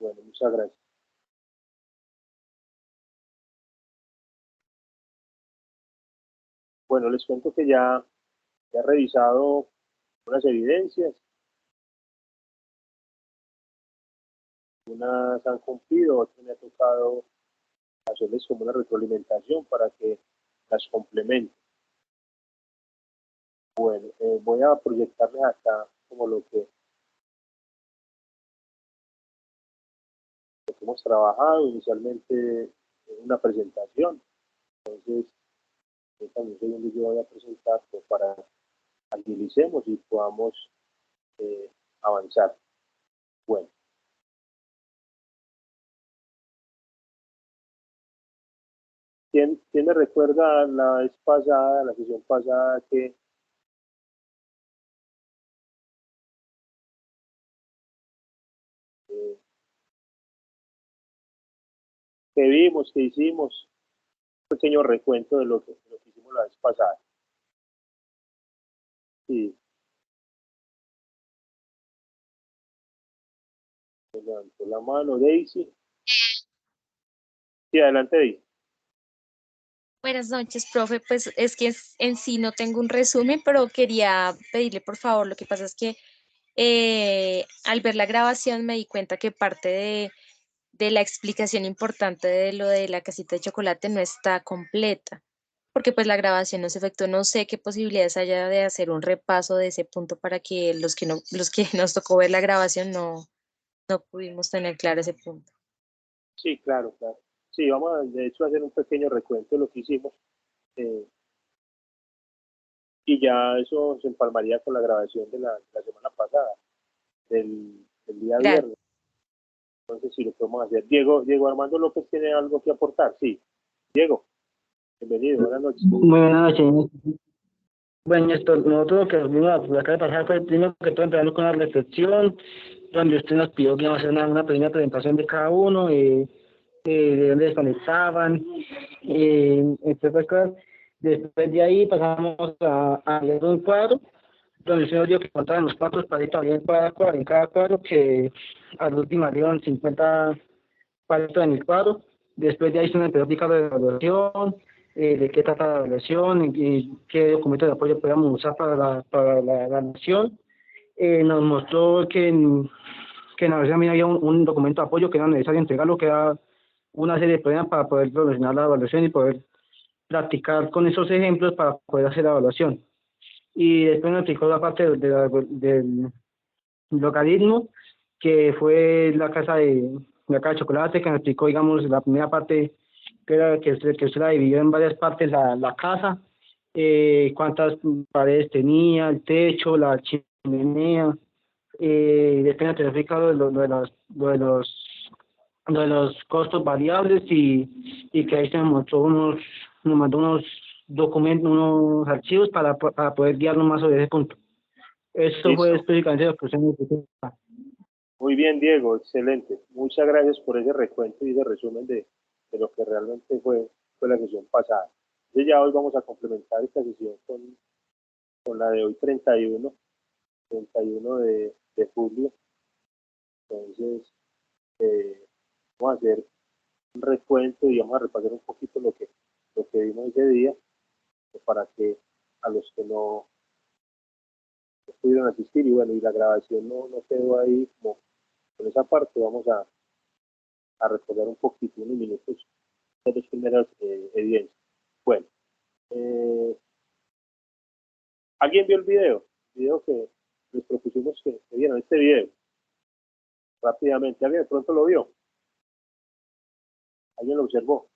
Bueno, muchas gracias. Bueno, les cuento que ya he revisado unas evidencias, unas han cumplido, otras me ha tocado hacerles como una retroalimentación para que las complementen. Bueno, voy a proyectarles acá como lo que hemos trabajado inicialmente en una presentación. Entonces, también segundo yo voy a presentar pues, para agilicemos y podamos eh, avanzar. Bueno, ¿quién me recuerda la vez pasada, la sesión pasada eh, que vimos, que hicimos? Un pequeño recuento de lo que hicimos la vez pasada. Sí, levantó la mano Daisy. Sí, adelante Daisy. Buenas noches, profe. Pues es que en sí no tengo un resumen, pero quería pedirle por favor, lo que pasa es que al ver la grabación me di cuenta que parte de la explicación importante de lo de la casita de chocolate no está completa, porque pues la grabación no se efectuó. No sé qué posibilidades haya de hacer un repaso de ese punto para que los que nos tocó ver la grabación no pudimos tener claro ese punto. Sí, claro, claro. Sí, vamos a, de hecho a hacer un pequeño recuento de lo que hicimos eh, y ya eso se empalmaría con la grabación de la semana pasada, del día Gracias. viernes. Entonces, sí, lo podemos hacer. Diego Armando López tiene algo que aportar. Sí, Diego, bienvenido, buenas noches. Buenas noches. Bueno, nosotros lo que vimos la vez pasada fue primero que todo empezando con la reflexión, donde usted nos pidió que íbamos a hacer una pequeña presentación de cada uno, de dónde desconectaban, entre otras cosas. Después de ahí pasamos a leer un cuadro, donde usted nos dio que contaban los cuatro palitos había en cada cuadro, que al último dieron 50 palitos en el cuadro. Después de ahí se nos empezó a explicar la evaluación, de qué trata la evaluación y qué documentos de apoyo podemos usar para la evaluación. Nos mostró que en la evaluación también había un documento de apoyo que era necesario entregarlo, que era una serie de problemas para poder solucionar la evaluación y poder practicar con esos ejemplos para poder hacer la evaluación. Y después nos explicó la parte del logaritmo, que fue la casa de chocolate, que nos explicó, digamos, la primera parte, que era que usted la dividió en varias partes, la casa, cuántas paredes tenía, el techo, la chimenea, después nos explicó lo de los costos variables y que ahí se nos mandó unos documentos, unos archivos para poder guiarnos más sobre ese punto. Eso fue Listo. específicamente lo que usted necesitó. Muy bien, Diego, excelente. Muchas gracias por ese recuento y ese resumen de lo que realmente fue la sesión pasada. Entonces ya hoy vamos a complementar esta sesión con la de hoy 31 de julio. Entonces, vamos a hacer un recuento y vamos a repasar un poquito lo que vimos ese día para que a los que no pudieron asistir y bueno, y la grabación no quedó ahí como con esa parte, vamos a recordar un poquito, unos minutos, de las primeras evidencias. Bueno, eh, ¿alguien vio el video? El video que les propusimos que vieran este video rápidamente. ¿Alguien de pronto lo vio? ¿Alguien lo observó?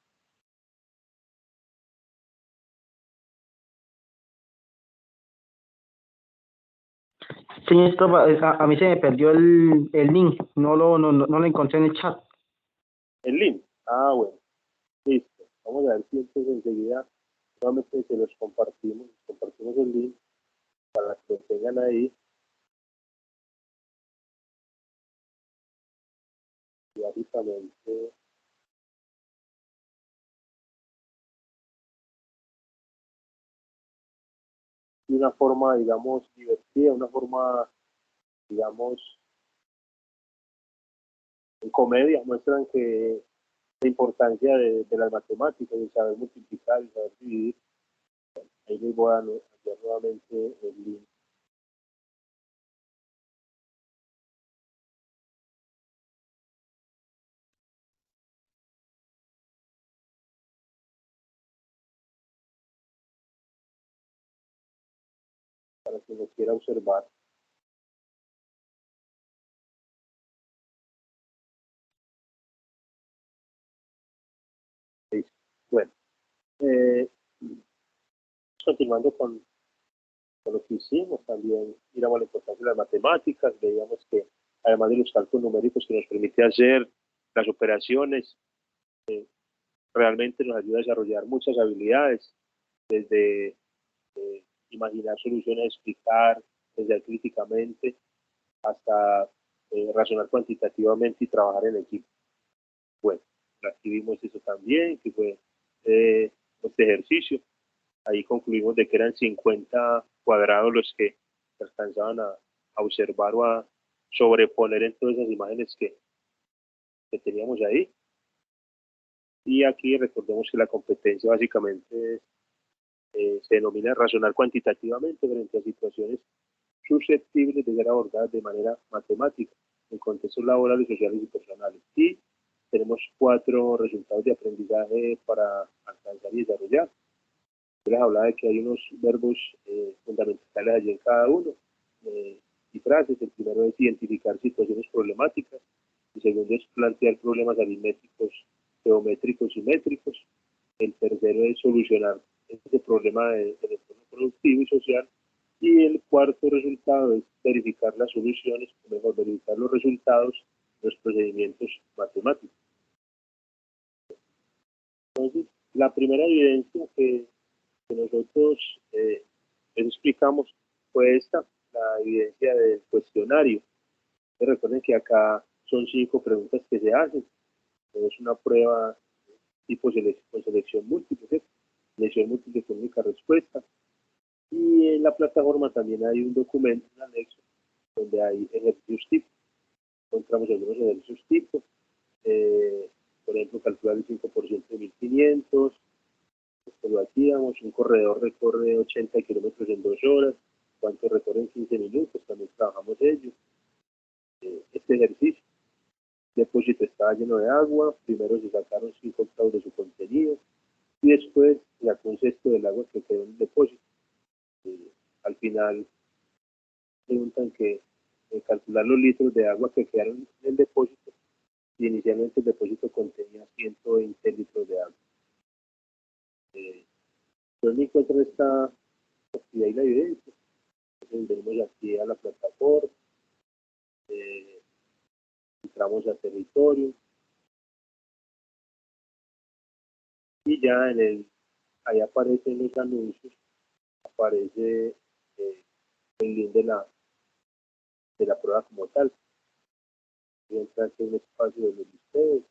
Sí, a mí se me perdió el link, no lo encontré en el chat. ¿El link? Ah, bueno, listo. Vamos a ver si entonces enseguida nuevamente se los compartimos el link para que lo tengan ahí y básicamente de una forma, digamos, divertida, una forma, digamos, en comedia, muestran que la importancia de las matemáticas, de saber multiplicar y saber dividir. Ahí les voy a enviar nuevamente el link. Para quien lo quiera observar. Bueno, continuando con lo que hicimos, también miramos la importancia de las matemáticas, veíamos que además de los cálculos numéricos que nos permite hacer las operaciones, realmente nos ayuda a desarrollar muchas habilidades, desde imaginar soluciones, explicar, pensar críticamente, hasta razonar cuantitativamente y trabajar en equipo. Bueno, aquí vimos eso también, que fue este ejercicio. Ahí concluimos de que eran 50 cuadrados los que alcanzaban a observar o a sobreponer en todas esas imágenes que teníamos ahí. Y aquí recordemos que la competencia básicamente se denomina razonar cuantitativamente frente a situaciones susceptibles de ser abordadas de manera matemática en contextos laborales, sociales y personales. Y tenemos 4 resultados de aprendizaje para alcanzar y desarrollar. Yo les hablaba de que hay unos verbos fundamentales allí en cada uno y frases. El primero es identificar situaciones problemáticas. El segundo es plantear problemas aritméticos, geométricos y métricos. El tercero es solucionar este problema del entorno productivo y social. Y el cuarto resultado es verificar las soluciones, o mejor, verificar los resultados de los procedimientos matemáticos. Entonces, la primera evidencia que nosotros les explicamos fue esta, la evidencia del cuestionario. Recuerden que acá son 5 preguntas que se hacen. Es una prueba tipo selección múltiple, ¿sí? Selección múltiple con única respuesta. Y en la plataforma también hay un documento, un anexo, donde hay ejercicios tipo. Encontramos algunos ejercicios tipo. Por ejemplo, calcular el 5% de 1500. Esto lo hacíamos. Un corredor recorre 80 kilómetros en 2 horas. ¿Cuánto recorre en 15 minutos? También trabajamos ello. Este ejercicio. El depósito estaba lleno de agua. Primero se sacaron 5 octavos de su contenido. Y después se sacó un cesto del agua que quedó en el depósito. Al final preguntan que calcular los litros de agua que quedaron en el depósito, y inicialmente el depósito contenía 120 litros de agua. Yo me encuentro esta actividad y la evidencia. Entonces venimos aquí a la plataforma, entramos a territorio y ya ahí aparecen los anuncios, aparece el link de la prueba como tal. Y entra aquí un espacio de los ustedes,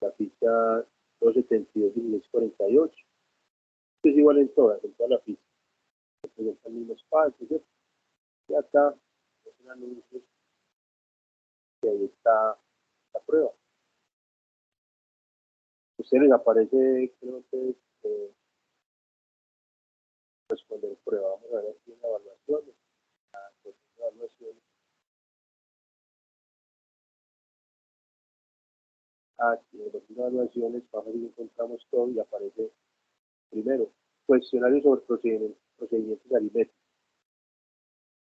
la ficha 272-1648. Esto es igual en toda la ficha. Se presenta el mismo espacio, ¿sí? Y acá es un anuncio que ahí está la prueba. A ustedes les aparece, creo que responder prueba. Vamos a ver aquí en la evaluación. Aquí en las evaluaciones, vamos a ver si encontramos todo y aparece primero cuestionario sobre procedimientos aritméticos.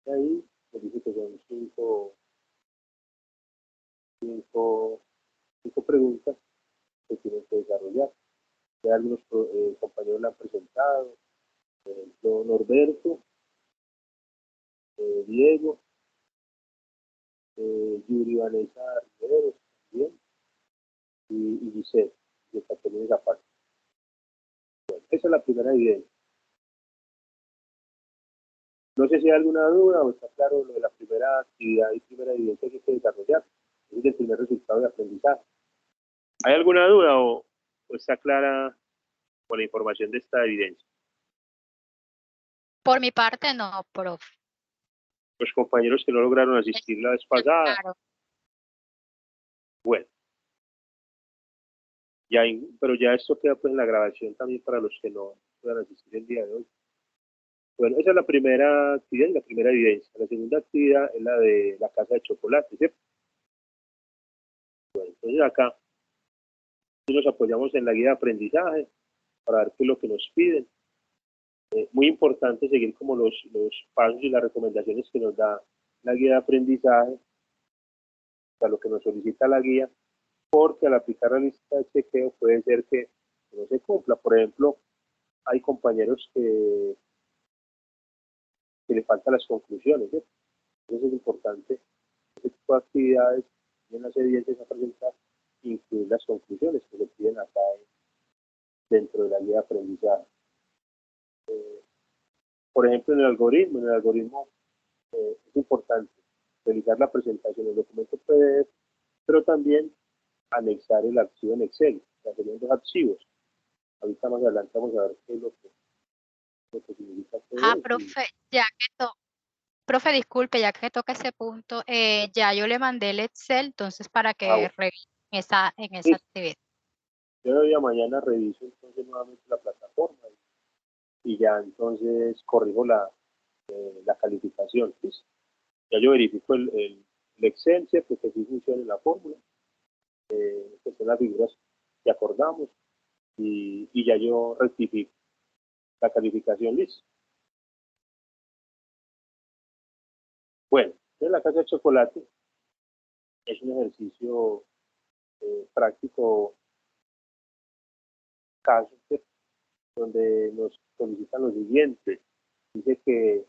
Y ahí nos dice que son 5 preguntas que tienen que desarrollar. Ya algunos compañeros la han presentado, por ejemplo, Norberto, Diego, Yuri Vanessa Rivero también, y Giselle, de Catalina esa parte. Bueno, esa es la primera evidencia. No sé si hay alguna duda o está claro lo de la primera actividad y primera evidencia que hay que desarrollar. Es el primer resultado de aprendizaje. ¿Hay alguna duda o está clara con la información de esta evidencia? Por mi parte, no, profe. Los compañeros que no lograron asistir la vez pasada, Claro. Bueno, pero ya esto queda pues en la grabación también para los que no puedan asistir el día de hoy. Bueno, esa es la primera actividad y la primera evidencia. La segunda actividad es la de la casa de chocolate, ¿cierto? Bueno, entonces acá nos apoyamos en la guía de aprendizaje para ver qué es lo que nos piden. Muy importante seguir como los pasos y las recomendaciones que nos da la guía de aprendizaje, para lo que nos solicita la guía, porque al aplicar la lista de chequeo puede ser que no se cumpla. Por ejemplo, hay compañeros que le faltan las conclusiones, ¿sí? Entonces es importante este tipo de actividades y en las evidencias a presentar, incluir las conclusiones que se piden acá dentro de la guía de aprendizaje. Por ejemplo, en el algoritmo es importante realizar la presentación del documento PDF, pero también anexar el archivo en Excel, o sea, serían dos archivos. Ahorita más adelante vamos a ver qué es lo que significa todo eso. Profe, profe, disculpe, ya que toca ese punto, ya yo le mandé el Excel, entonces para que bueno. revisen en esa Sí. actividad. Yo ya mañana reviso entonces nuevamente la plataforma y ya entonces corrijo la calificación. ¿Sí? Ya yo verifico el Excel, ¿cierto? Que sí funcione la fórmula, que son las figuras que acordamos y ya yo rectifico la calificación, listo. Bueno, en la casa de chocolate es un ejercicio práctico, caso, ¿cierto? Donde nos solicitan lo siguiente. Dice que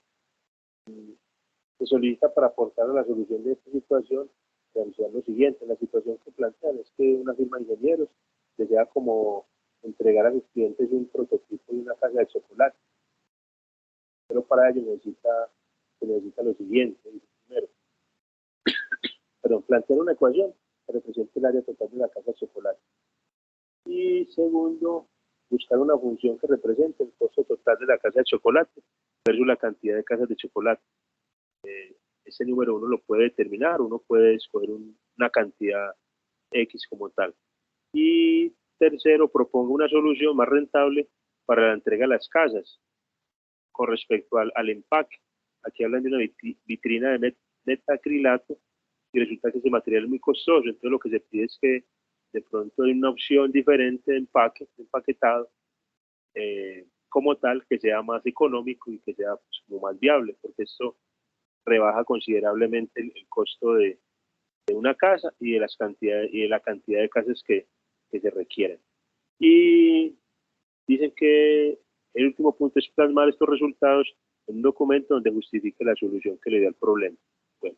se solicita para aportar a la solución de esta situación realizar lo siguiente. La situación que plantean es que una firma de ingenieros desea como entregar a sus clientes un prototipo de una casa de chocolate, pero para ello se necesita lo siguiente. Primero, plantear una ecuación que represente el área total de la casa de chocolate. Y segundo, buscar una función que represente el costo total de la casa de chocolate versus la cantidad de casas de chocolate. Ese número uno lo puede determinar, uno puede escoger una cantidad X como tal. Y tercero, propongo una solución más rentable para la entrega de las casas con respecto al empaque. Aquí hablan de una vitrina de metacrilato y resulta que ese material es muy costoso, entonces lo que se pide es que de pronto hay una opción diferente de empaque, de empaquetado, como tal, que sea más económico y que sea pues, como más viable, porque esto rebaja considerablemente el costo de una casa y de la cantidad de casas que se requieren. Y dicen que el último punto es plasmar estos resultados en un documento donde justifique la solución que le dé al problema. Bueno,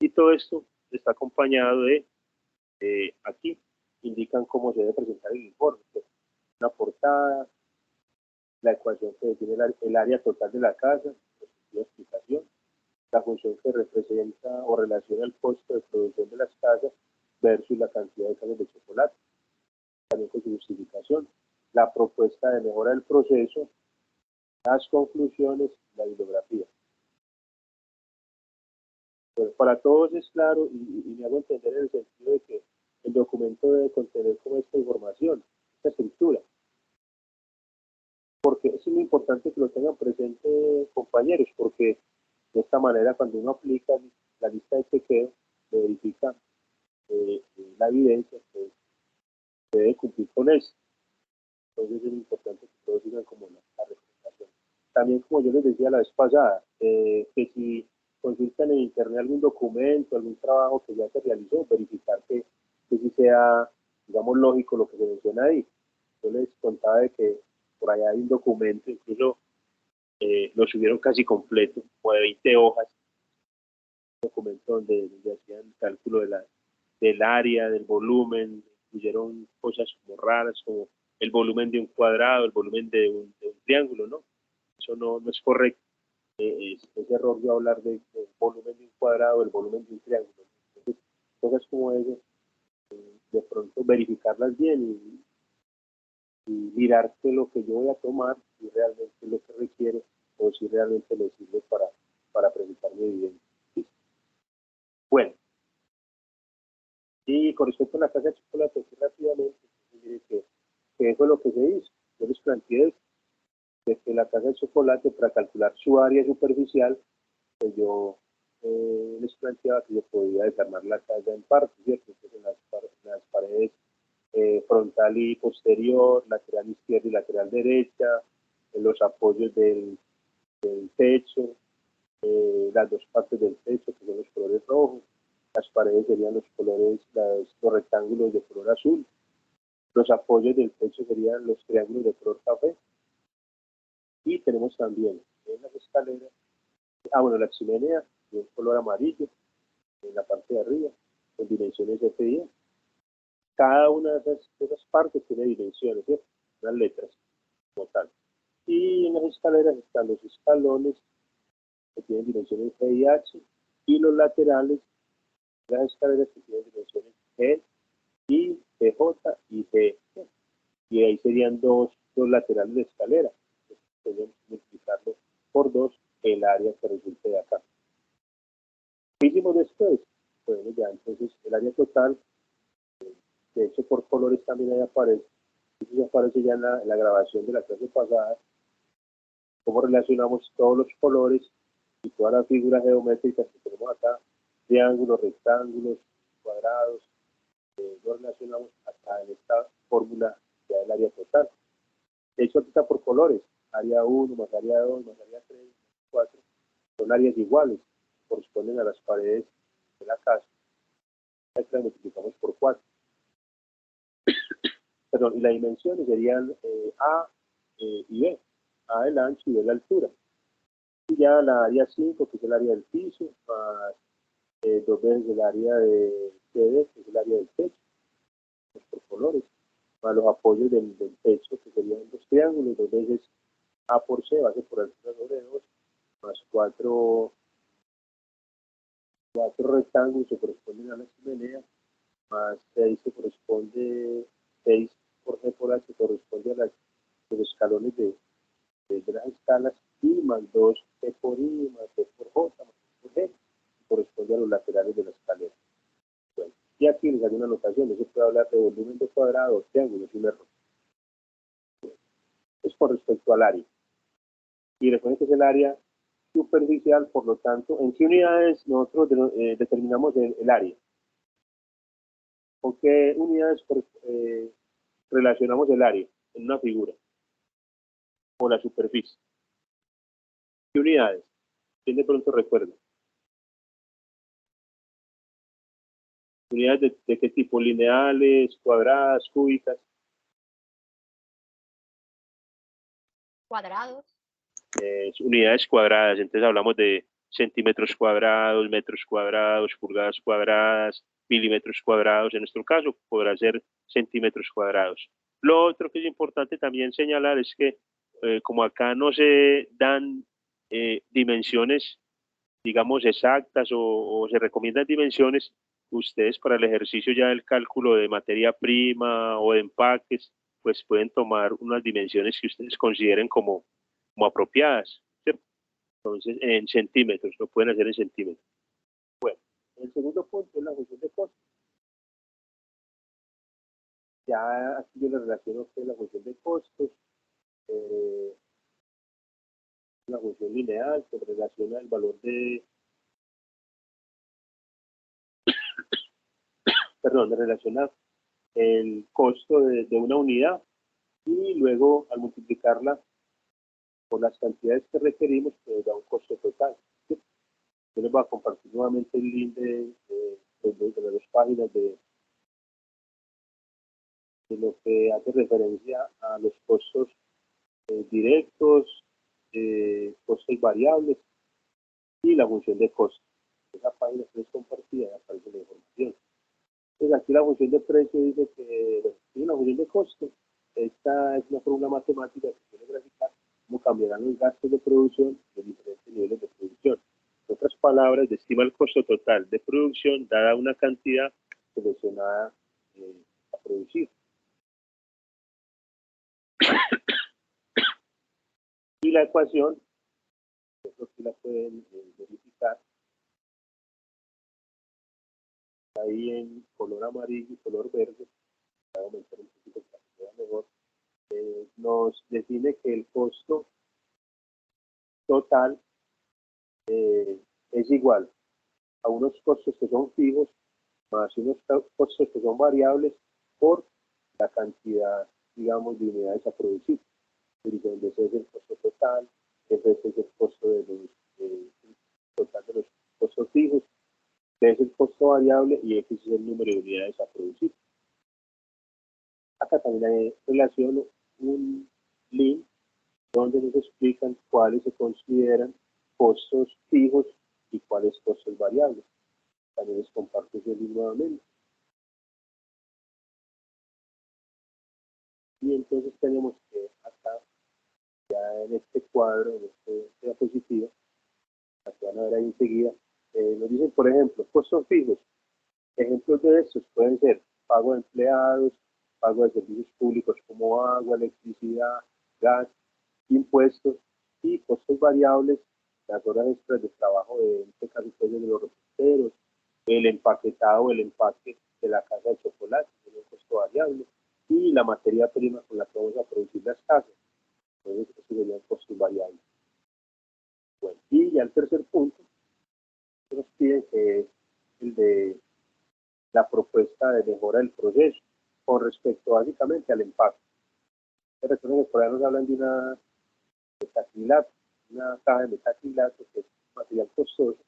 y todo esto está acompañado de, aquí indican cómo se debe presentar el informe. Una portada, la ecuación que define el área total de la casa, la explicación, la función que representa o relaciona el costo de producción de las casas versus la cantidad de casas de chocolate, también con su justificación, la propuesta de mejora del proceso, las conclusiones, la bibliografía. Pues para todos es claro y me hago entender en el sentido de que el documento debe contener como esta información, esta estructura. Porque es muy importante que lo tengan presente, compañeros, porque de esta manera cuando uno aplica la lista de chequeo, se verifica la evidencia que se debe cumplir con eso. Entonces es importante que todos sigan como la recomendación. También, como yo les decía la vez pasada, que si consultan en internet algún documento, algún trabajo que ya se realizó, verificar que sí sea, digamos, lógico lo que se menciona ahí. Yo les contaba de que por allá hay un documento, incluso lo subieron casi completo, como de 20 hojas, un documento donde hacían cálculo del área, del volumen, incluyeron cosas como raras, como el volumen de un cuadrado, el volumen de un triángulo, ¿no? Eso no es correcto. Es error yo hablar del volumen de un cuadrado, el volumen de un triángulo. Entonces, cosas como eso, de pronto verificarlas bien y mirar que lo que yo voy a tomar, si realmente es lo que requiere o si realmente le sirve para presentar mi evidencia. ¿Sí? Bueno, y Y con respecto a la casa de chocolate, aquí rápidamente, ¿qué fue lo que se hizo? Yo les planteé de que la casa de chocolate, para calcular su área superficial, pues yo les planteaba que yo podía desarmar la casa en partes, ¿cierto? Entonces, en las paredes frontal y posterior, lateral izquierda y lateral derecha, en los apoyos del techo, las dos partes del techo, que son los colores rojos, las paredes serían los colores, los rectángulos de color azul, los apoyos del techo serían los triángulos de color café, y tenemos también en las escaleras, bueno, la chimenea de un color amarillo en la parte de arriba, con dimensiones F10. Cada una de esas partes tiene dimensiones, ¿cierto? Unas letras como tal. Y en las escaleras están los escalones que tienen dimensiones G y H, y los laterales de las escaleras que tienen dimensiones G, I, PJ y G. Y ahí serían dos laterales de escalera. Podemos multiplicarlo por 2 el área que resulte de acá. ¿Qué hicimos después? Bueno, ya entonces el área total, de hecho por colores también ahí aparece. Eso aparece ya en la grabación de la clase pasada. Cómo relacionamos todos los colores y todas las figuras geométricas que tenemos acá, triángulos, rectángulos, cuadrados, lo relacionamos acá en esta fórmula ya del área total. De hecho, aquí está por colores, área 1 más área 2 más área 3 más 4, son áreas iguales, corresponden a las paredes de la casa. Aquí las multiplicamos por 4. Perdón, y las dimensiones serían A y B, A el ancho y B la altura. Y ya la área 5, que es el área del piso, más 2 veces el área de CD, que es el área del techo, por colores, más los apoyos del techo, que serían los triángulos, 2 veces A por C, base por altura sobre 2, más 4 rectángulos que corresponden a la chimenea, más 6 que corresponde, 6 por G por H, que corresponde a los escalones de las escalas, y más 2 G por I, más G por J, más G por G, que corresponde a los laterales de la escalera. Bueno, y aquí les hago una anotación, no se puede hablar de volumen de cuadrado, triángulo, es un error. Es con respecto al área. Y recuerden que es el área superficial, por lo tanto, ¿en qué unidades nosotros determinamos el área? ¿Con qué unidades relacionamos el área en una figura? O la superficie. ¿Qué unidades? ¿Quién de pronto recuerda? ¿Unidades de qué tipo? ¿Lineales, cuadradas, cúbicas? Cuadrados. Unidades cuadradas, entonces hablamos de centímetros cuadrados, metros cuadrados, pulgadas cuadradas, milímetros cuadrados. En nuestro caso podrá ser centímetros cuadrados. Lo otro que es importante también señalar es que como acá no se dan dimensiones, digamos, exactas o se recomiendan dimensiones, ustedes para el ejercicio ya del cálculo de materia prima o de empaques, pues pueden tomar unas dimensiones que ustedes consideren como apropiadas, ¿cierto? Entonces, en centímetros, lo pueden hacer en centímetros. Bueno, el segundo punto es la función de costo. Ya aquí yo le relaciono que la función de costos, la función lineal, que relaciona el valor de, perdón, relaciona el costo de una unidad, y luego al multiplicarla por las cantidades que requerimos, pues da un costo total. ¿Sí? Yo les voy a compartir nuevamente el link de las dos páginas de lo que hace referencia a los costos directos, costos variables y la función de costo. Esa página que les compartía aparece la información. Entonces aquí la función de precio dice que bueno, tiene una función de costo. Esta es una fórmula matemática que quiere graficar cómo cambiarán los gastos de producción de diferentes niveles de producción. En otras palabras, estima el costo total de producción dada una cantidad seleccionada a producir. Y la ecuación, esto aquí la pueden verificar, ahí en color amarillo y color verde, voy a aumentar un poquito para que vea mejor, nos define que el costo total es igual a unos costos que son fijos más unos costos que son variables por la cantidad, digamos, de unidades a producir. Donde ese es el costo total, ese es el costo de los, total de los costos fijos, ese es el costo variable y ese es el número de unidades a producir. Acá también relaciono un link donde nos explican cuáles se consideran costos fijos y cuáles costos variables. También les comparto ese link nuevamente. Y entonces tenemos que acá, ya en este cuadro, en esta diapositiva, la que van a ver ahí enseguida, nos dicen, por ejemplo, costos fijos. Ejemplos de estos pueden ser pago de empleados, pago de servicios públicos como agua, electricidad, gas, impuestos, y costos variables, las horas extras de trabajo de este caso de los reposteros, el empaquetado o el empaque de la casa de chocolate, es un costo variable, y la materia prima con la que vamos a producir las casas. Entonces, eso serían costos variables. Bueno, y ya el tercer punto que nos piden, que es el de la propuesta de mejora del proceso con respecto básicamente al empaque. Recuerden que por ahí nos hablan de una metacrilato, una caja de metacrilato que es un material costoso,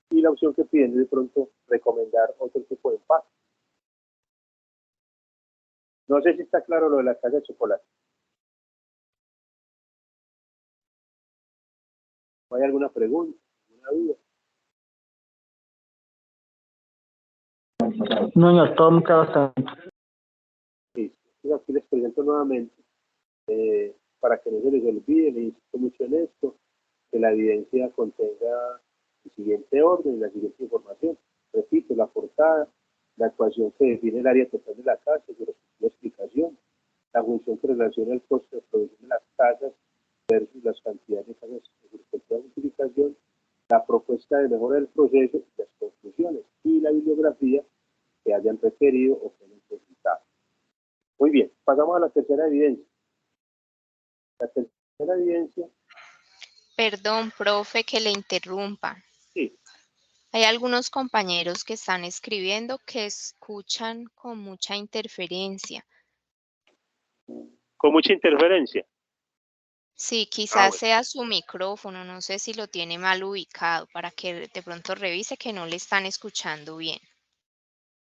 y la opción que piden es de pronto recomendar otro tipo de empaque. No sé si está claro lo de la caja de chocolate. ¿No hay alguna pregunta, alguna duda? No, no, todo muy claro. Sí, aquí les presento nuevamente, para que no se les olvide, les insisto mucho en esto, que la evidencia contenga el siguiente orden, la siguiente información. Repito, la portada, la ecuación que define el área total de la casa, su respectiva explicación, la función que relaciona el costo de producción de las casas versus las cantidades de casas de su respectiva multiplicación, la propuesta de mejora del proceso, las conclusiones y la bibliografía que hayan requerido o que hayan solicitado. Muy bien, pasamos a la tercera evidencia. La tercera evidencia. Perdón, profe, que le interrumpa. Sí. Hay algunos compañeros que están escribiendo que escuchan con mucha interferencia. ¿Con mucha interferencia? Sí, quizás Bueno. sea su micrófono, no sé si lo tiene mal ubicado, para que de pronto revise que no le están escuchando bien.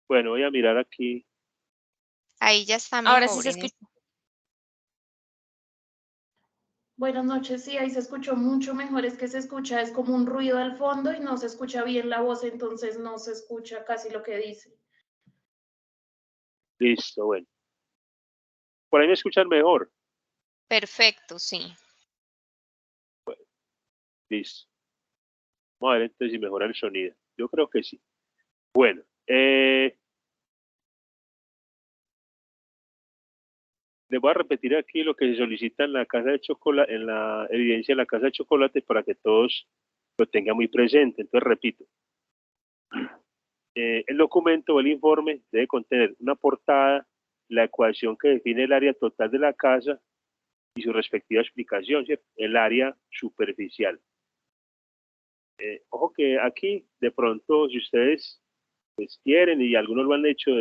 Bueno, voy a mirar aquí. Ahí ya está Ahora sí mejor. se escucha. Buenas noches, sí, ahí se escuchó mucho mejor, es que se escucha, es como un ruido al fondo y no se escucha bien la voz, entonces no se escucha casi lo que dice. Listo, bueno. Por ahí me escuchan mejor. Perfecto, sí. Bueno, listo. Vamos a ver entonces si mejora el sonido. Yo creo que sí. Bueno, les voy a repetir aquí lo que se solicita en la casa de chocolate, en la evidencia de la casa de chocolate, para que todos lo tengan muy presente. Entonces, repito. El documento o el informe debe contener una portada, la ecuación que define el área total de la casa y su respectiva explicación, ¿cierto? El área superficial. Ojo que aquí, de pronto, si ustedes pues, quieren, y algunos lo han hecho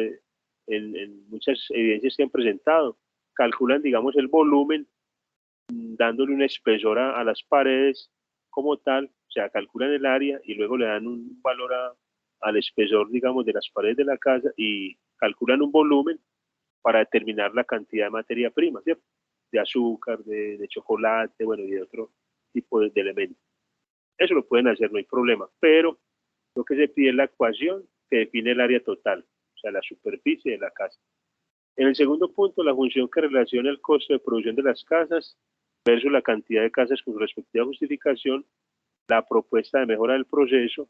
en muchas evidencias que han presentado, calculan, digamos, el volumen, dándole un espesor a las paredes como tal, o sea, calculan el área y luego le dan un valor al espesor, digamos, de las paredes de la casa y calculan un volumen para determinar la cantidad de materia prima, ¿cierto? De azúcar, de chocolate, bueno, y de otro tipo de elementos. Eso lo pueden hacer, no hay problema, pero lo que se pide es la ecuación que define el área total, o sea, la superficie de la casa. En el segundo punto, la función que relaciona el costo de producción de las casas versus la cantidad de casas con su respectiva justificación, la propuesta de mejora del proceso,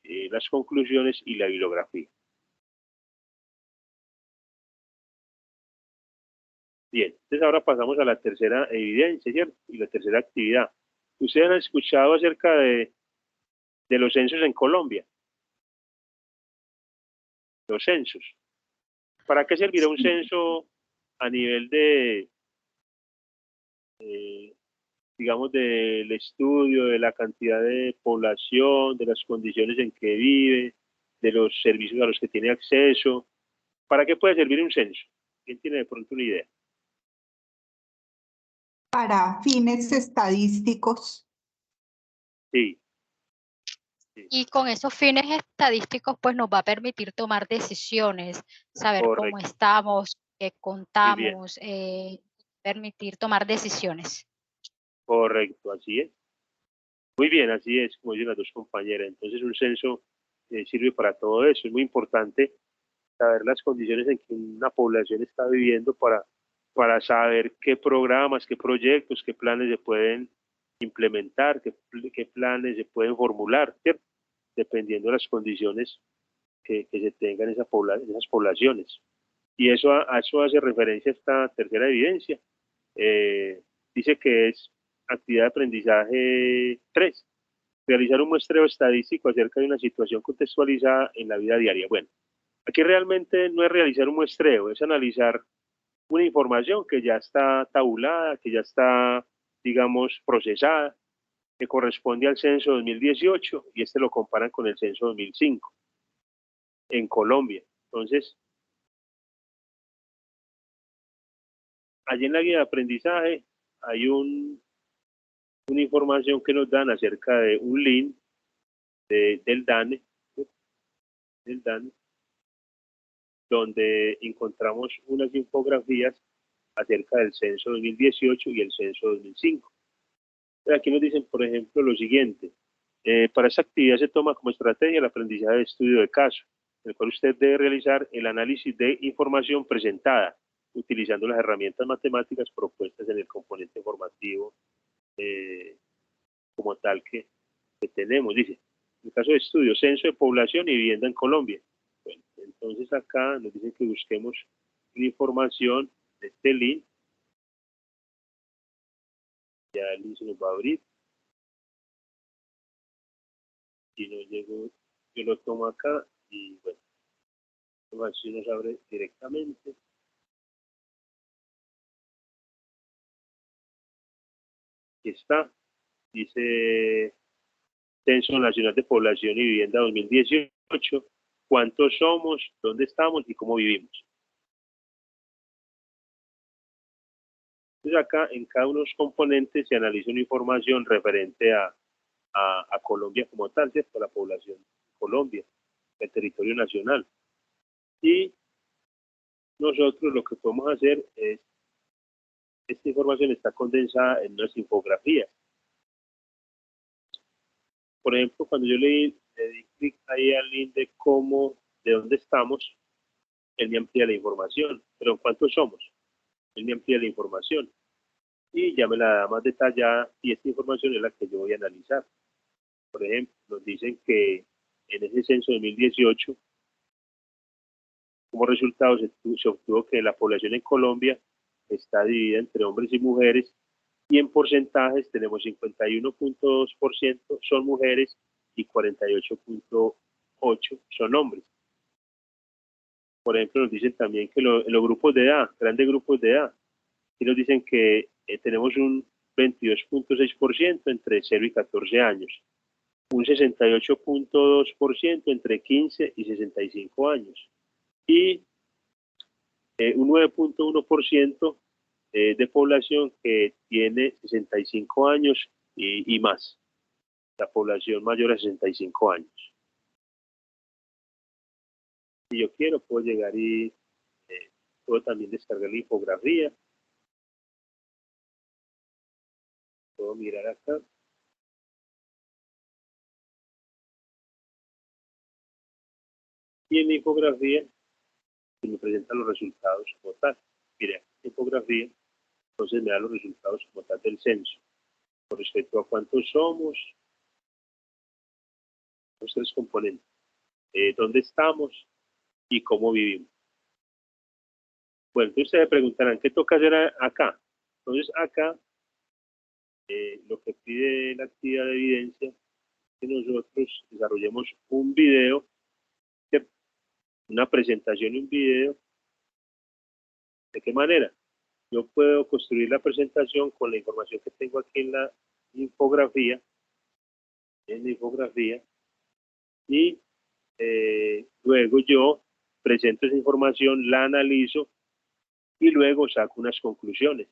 las conclusiones y la bibliografía. Bien, entonces ahora pasamos a la tercera evidencia, ¿cierto? Y la tercera actividad. Ustedes han escuchado acerca de los censos en Colombia. los censos. ¿Para qué servirá un censo a nivel de, digamos, del estudio de la cantidad de población, de las condiciones en que vive, de los servicios a los que tiene acceso? ¿Para qué puede servir un censo? ¿Quién tiene de pronto una idea? Para fines estadísticos. Sí. Y con esos fines estadísticos, pues nos va a permitir tomar decisiones, saber cómo Correcto. estamos, qué Muy bien. contamos, permitir tomar decisiones. Correcto, así es. Muy bien, así es, como dicen las dos compañeras. Entonces, un censo sirve para todo eso. Es muy importante saber las condiciones en que una población está viviendo para saber qué programas, qué proyectos, qué planes se pueden implementar, qué planes se pueden formular, ¿cierto? Dependiendo de las condiciones que se tengan esas poblaciones. Y eso hace referencia a esta tercera evidencia. Dice que es actividad de aprendizaje 3, realizar un muestreo estadístico acerca de una situación contextualizada en la vida diaria. Bueno, aquí realmente no es realizar un muestreo, es analizar una información que ya está tabulada, que ya está, digamos, procesada, que corresponde al censo 2018 y este lo comparan con el censo 2005 en Colombia. Entonces, allí en la guía de aprendizaje hay una información que nos dan acerca de un link del DANE, donde encontramos unas infografías acerca del censo 2018 y el censo 2005. Aquí nos dicen, por ejemplo, lo siguiente. Para esta actividad se toma como estrategia el aprendizaje de estudio de caso, en el cual usted debe realizar el análisis de información presentada, utilizando las herramientas matemáticas propuestas en el componente formativo como tal que tenemos. Dice, en el caso de estudio, censo de población y vivienda en Colombia. Bueno, entonces acá nos dicen que busquemos la información de este link. Ya el link se nos va a abrir. Si no llego, yo lo tomo acá y bueno, así nos abre directamente. Aquí está. Dice Censo Nacional de Población y Vivienda 2018. ¿Cuántos somos? ¿Dónde estamos? Y cómo vivimos. Entonces acá en cada uno de los componentes se analiza una información referente a Colombia como tal, ¿cierto? La población de Colombia, el territorio nacional. Y nosotros lo que podemos hacer es, esta información está condensada en unas infografías. Por ejemplo, cuando yo le di clic ahí al link de dónde estamos, él me amplía la información. Pero ¿en cuántos somos? Él me amplía la información. Y ya me la da más detallada y esta información es la que yo voy a analizar. Por ejemplo, nos dicen que en ese censo de 2018, como resultado se obtuvo que la población en Colombia está dividida entre hombres y mujeres y en porcentajes tenemos 51.2% son mujeres y 48.8% son hombres. Por ejemplo, nos dicen también que en los grupos de edad, grandes grupos de edad, y nos dicen que tenemos un 22.6% entre 0 y 14 años, un 68.2% entre 15 y 65 años y un 9.1% de población que tiene 65 años y más, la población mayor a 65 años. Si yo quiero, puedo llegar y puedo también descargar la infografía. Puedo mirar acá. Y en la infografía se me presentan los resultados como tal. Mire, la infografía, entonces me da los resultados como tal del censo. Con respecto a cuántos somos, los tres componentes. Dónde estamos y cómo vivimos. Bueno, entonces ustedes preguntarán, ¿qué toca hacer acá? Entonces acá, lo que pide la actividad de evidencia es que nosotros desarrollemos un video una presentación y un video. ¿De qué manera? Yo puedo construir la presentación con la información que tengo aquí en la infografía, y luego yo presento esa información, la analizo y luego saco unas conclusiones.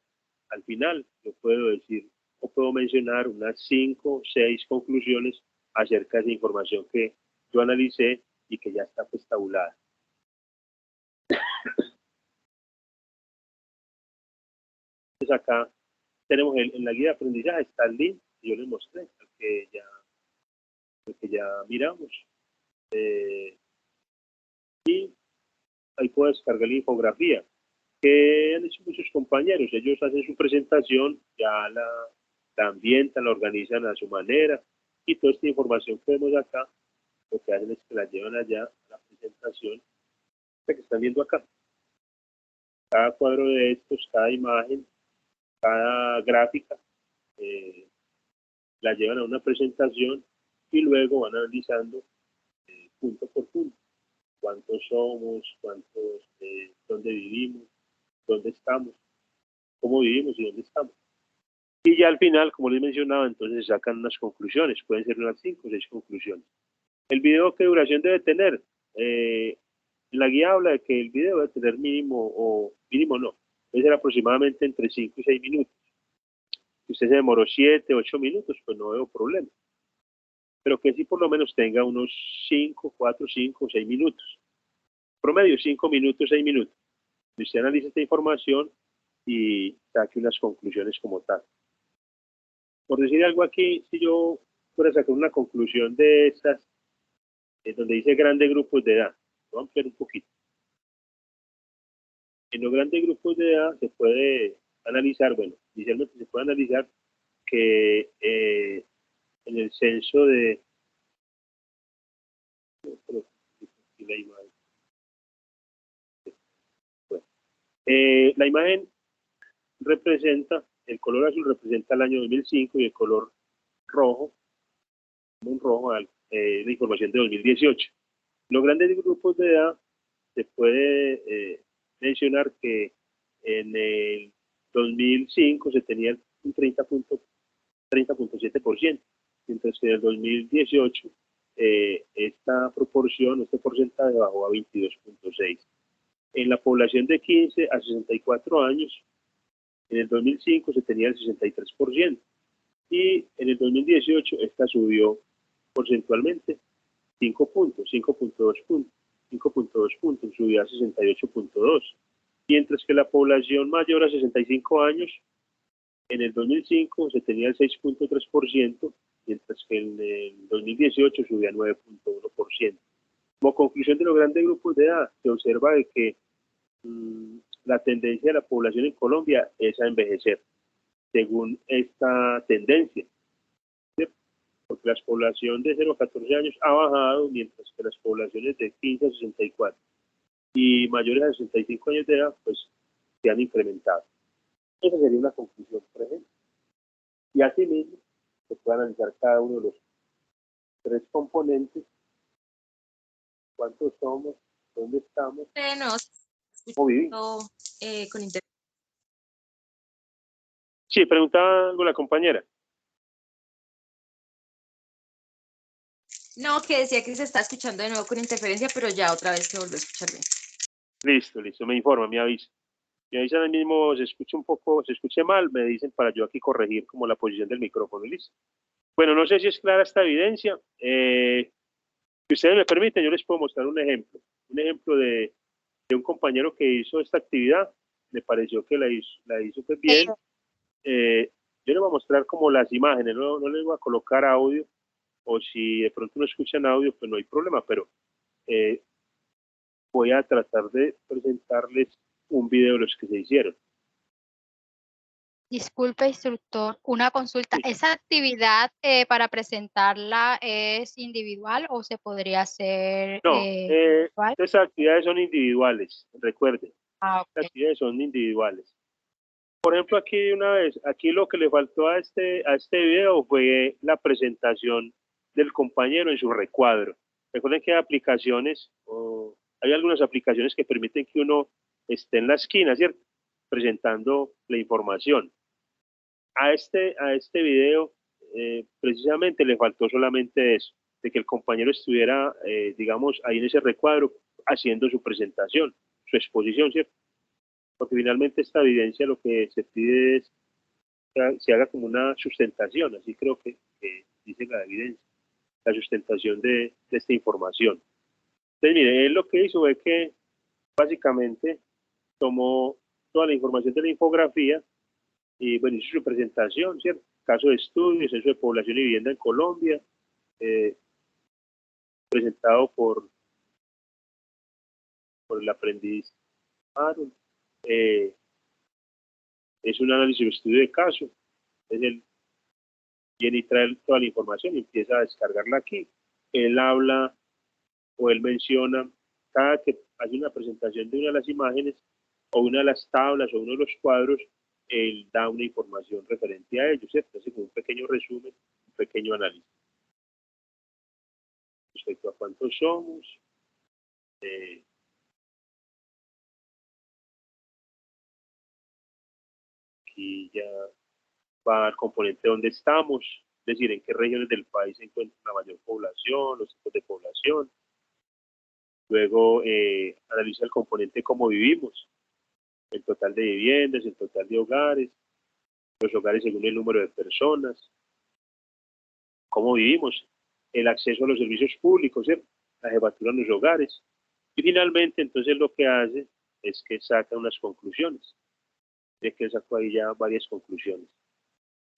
Al final yo puedo decir o puedo mencionar unas 5 o 6 conclusiones acerca de esa información que yo analicé y que ya está pues tabulada. Entonces acá tenemos en la guía de aprendizaje está el link que yo les mostré, el que ya miramos. Y ahí puedo descargar la infografía que han hecho muchos compañeros. Ellos hacen su presentación, ya la ambientan, la organizan a su manera, y toda esta información que vemos acá, lo que hacen es que la llevan allá a la presentación que están viendo acá. Cada cuadro de estos, cada imagen, cada gráfica, la llevan a una presentación y luego van analizando punto por punto. Cuántos somos, dónde vivimos, dónde estamos, cómo vivimos y dónde estamos. Y ya al final, como les mencionaba, entonces se sacan unas conclusiones, pueden ser unas 5 o 6 conclusiones. El video, ¿qué duración debe tener? La guía habla de que el video debe tener mínimo no, debe ser aproximadamente entre 5 y 6 minutos. Si usted se demoró 7, 8 minutos, pues no veo problema. Pero que sí por lo menos tenga unos 5, 4, 5, 6 minutos. Promedio 5 minutos, 6 minutos. Usted analiza esta información y saque unas conclusiones como tal. Por decir algo aquí, si yo fuera a sacar una conclusión de estas, donde dice grandes grupos de edad, voy a ampliar un poquito. En los grandes grupos de edad se puede analizar, bueno, inicialmente se puede analizar que en el censo de... la imagen representa, el color azul representa el año 2005 y el color rojo, la información de 2018. Los grandes grupos de edad se puede mencionar que en el 2005 se tenía un 30.7%, mientras que en el 2018 esta proporción, este porcentaje bajó a 22.6%. En la población de 15 a 64 años, en el 2005 se tenía el 63%, y en el 2018 esta subió porcentualmente 5.2 puntos, subió a 68.2, mientras que la población mayor a 65 años, en el 2005 se tenía el 6.3%, mientras que en el 2018 subió a 9.1%. Como conclusión de los grandes grupos de edad, se observa de que la tendencia de la población en Colombia es a envejecer, según esta tendencia, ¿cierto? Porque la población de 0 a 14 años ha bajado, mientras que las poblaciones de 15 a 64 y mayores a 65 años de edad, pues se han incrementado. Esa sería una conclusión, por ejemplo. Y asimismo, se puede analizar cada uno de los 3 componentes: cuántos somos, dónde estamos, cómo vivimos. Con interés. Sí, preguntaba algo la compañera. No, que decía que se está escuchando de nuevo con interferencia, pero ya otra vez se volvió a escuchar bien. Listo, me informa, me avisa. Me avisan ahora mismo, se escuche mal, me dicen para yo aquí corregir como la posición del micrófono, listo. Bueno, no sé si es clara esta evidencia. Si ustedes me permiten, yo les puedo mostrar un ejemplo de un compañero que hizo esta actividad. Me pareció que la hizo pues bien. Yo les voy a mostrar como las imágenes, no les voy a colocar audio, o si de pronto no escuchan audio, pues no hay problema, pero voy a tratar de presentarles un video de los que se hicieron. Disculpe, instructor, una consulta. Sí. ¿Esa actividad para presentarla es individual o se podría hacer No, virtual? estas actividades son individuales, recuerden. Ok. Las actividades son individuales. Por ejemplo, aquí de una vez, aquí lo que le faltó a este video fue la presentación del compañero en su recuadro. Recuerden que hay aplicaciones hay algunas aplicaciones que permiten que uno esté en la esquina, ¿cierto? Presentando la información. A este video, precisamente le faltó solamente eso, de que el compañero estuviera, digamos, ahí en ese recuadro, haciendo su presentación, su exposición, ¿cierto? Porque finalmente esta evidencia lo que se pide es que se haga como una sustentación, así creo que dice la evidencia, la sustentación de esta información. Entonces, mire, él lo que hizo fue que básicamente tomó toda la información de la infografía y bueno, hizo su presentación, ¿cierto? Caso de estudio, censo de población y vivienda en Colombia, presentado por el aprendiz Aaron. Es un análisis o estudio de caso. Él viene y trae toda la información y empieza a descargarla aquí. Él habla o él menciona, cada que hace una presentación de una de las imágenes o una de las tablas o uno de los cuadros, él da una información referente a ellos, ¿cierto? Hace como un pequeño resumen, un pequeño análisis. Respecto a cuántos somos, aquí ya va al componente donde estamos, es decir, en qué regiones del país se encuentra la mayor población, los tipos de población. Luego analiza el componente cómo vivimos, el total de viviendas, el total de hogares, los hogares según el número de personas, cómo vivimos, el acceso a los servicios públicos, ¿cierto? La jefatura en los hogares. Y finalmente, entonces lo que hace es que saca unas conclusiones. Es que sacó ahí ya varias conclusiones.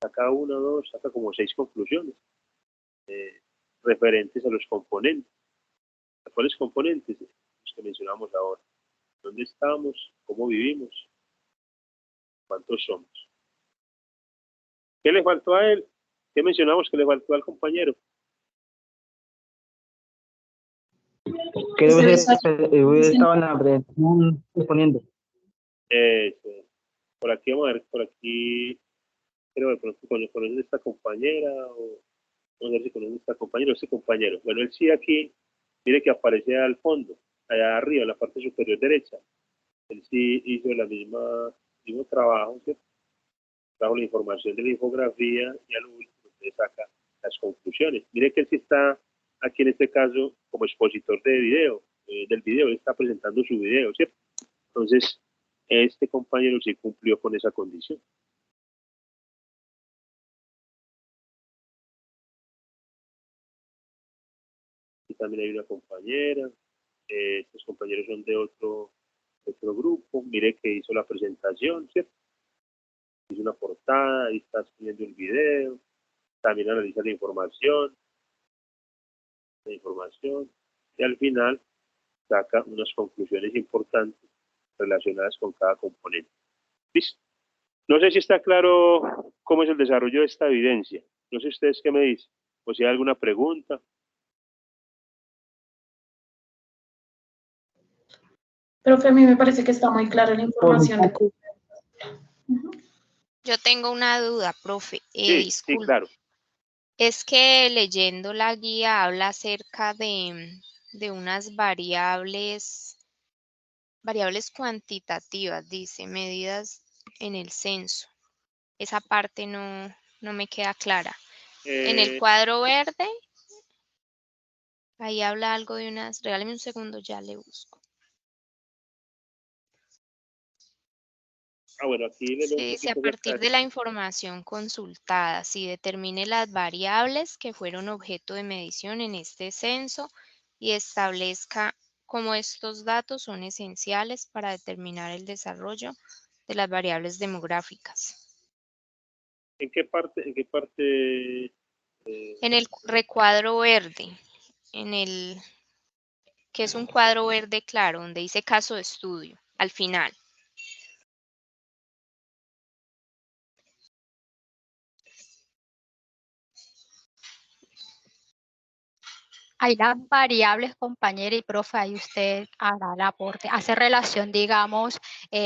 Saca una, dos, saca como 6 conclusiones referentes a los componentes. ¿A cuáles componentes? Los que mencionamos ahora. ¿Dónde estamos? ¿Cómo vivimos? ¿Cuántos somos? ¿Qué le faltó a él? ¿Qué mencionamos que le faltó al compañero? Creo que estaba en la presentación exponiendo. Por aquí, vamos a ver, por aquí, creo que pronto conoces a esta compañera, o vamos a ver si conoces a esta compañera o este compañero. Bueno, él sí aquí, mire que aparece al fondo, allá arriba, en la parte superior derecha. Él sí hizo el mismo trabajo, ¿cierto? Trajo la información de la infografía y al último usted saca las conclusiones. Mire que él sí está aquí en este caso como expositor de video, del video, él está presentando su video, ¿cierto? Entonces, este compañero sí cumplió con esa condición. Y también hay una compañera, estos compañeros son de otro grupo, mire que hizo la presentación, ¿cierto? Hizo una portada, ahí está subiendo el video, también analiza la información, y al final saca unas conclusiones importantes relacionadas con cada componente. ¿Listo? No sé si está claro cómo es el desarrollo de esta evidencia. No sé ustedes qué me dicen, o si hay alguna pregunta. Profe, a mí me parece que está muy clara la información. Yo tengo una duda, profe. Sí, Disculpe. sí, claro. Es que leyendo la guía habla acerca de unas variables cuantitativas, dice, medidas en el censo. Esa parte no me queda clara. En el cuadro verde, ahí habla algo de unas, regáleme un segundo, ya le busco. Bueno, aquí le Sí, dice, a partir de la información consultada, si determine las variables que fueron objeto de medición en este censo y establezca cómo estos datos son esenciales para determinar el desarrollo de las variables demográficas. ¿En qué parte? En el recuadro verde, que es un cuadro verde claro, donde dice caso de estudio, al final. Hay las variables, compañera y profe, ahí usted hará el aporte, hace relación, digamos,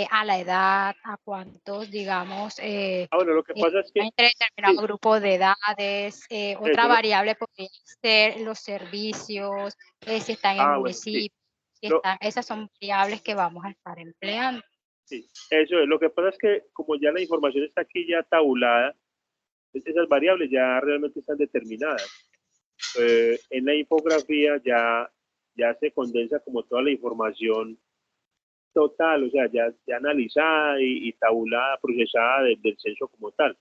a la edad, a cuántos, digamos, bueno, lo que pasa es que entre determinado grupo de edades, otra Eso, variable podría ser los servicios, si están en el bueno, sí. municipio. Si Lo- esas son variables que vamos a estar empleando. Sí, eso es. Lo que pasa es que como ya la información está aquí ya tabulada, esas variables ya realmente están determinadas. En la infografía ya se condensa como toda la información total, o sea, ya analizada y tabulada, procesada del censo como tal.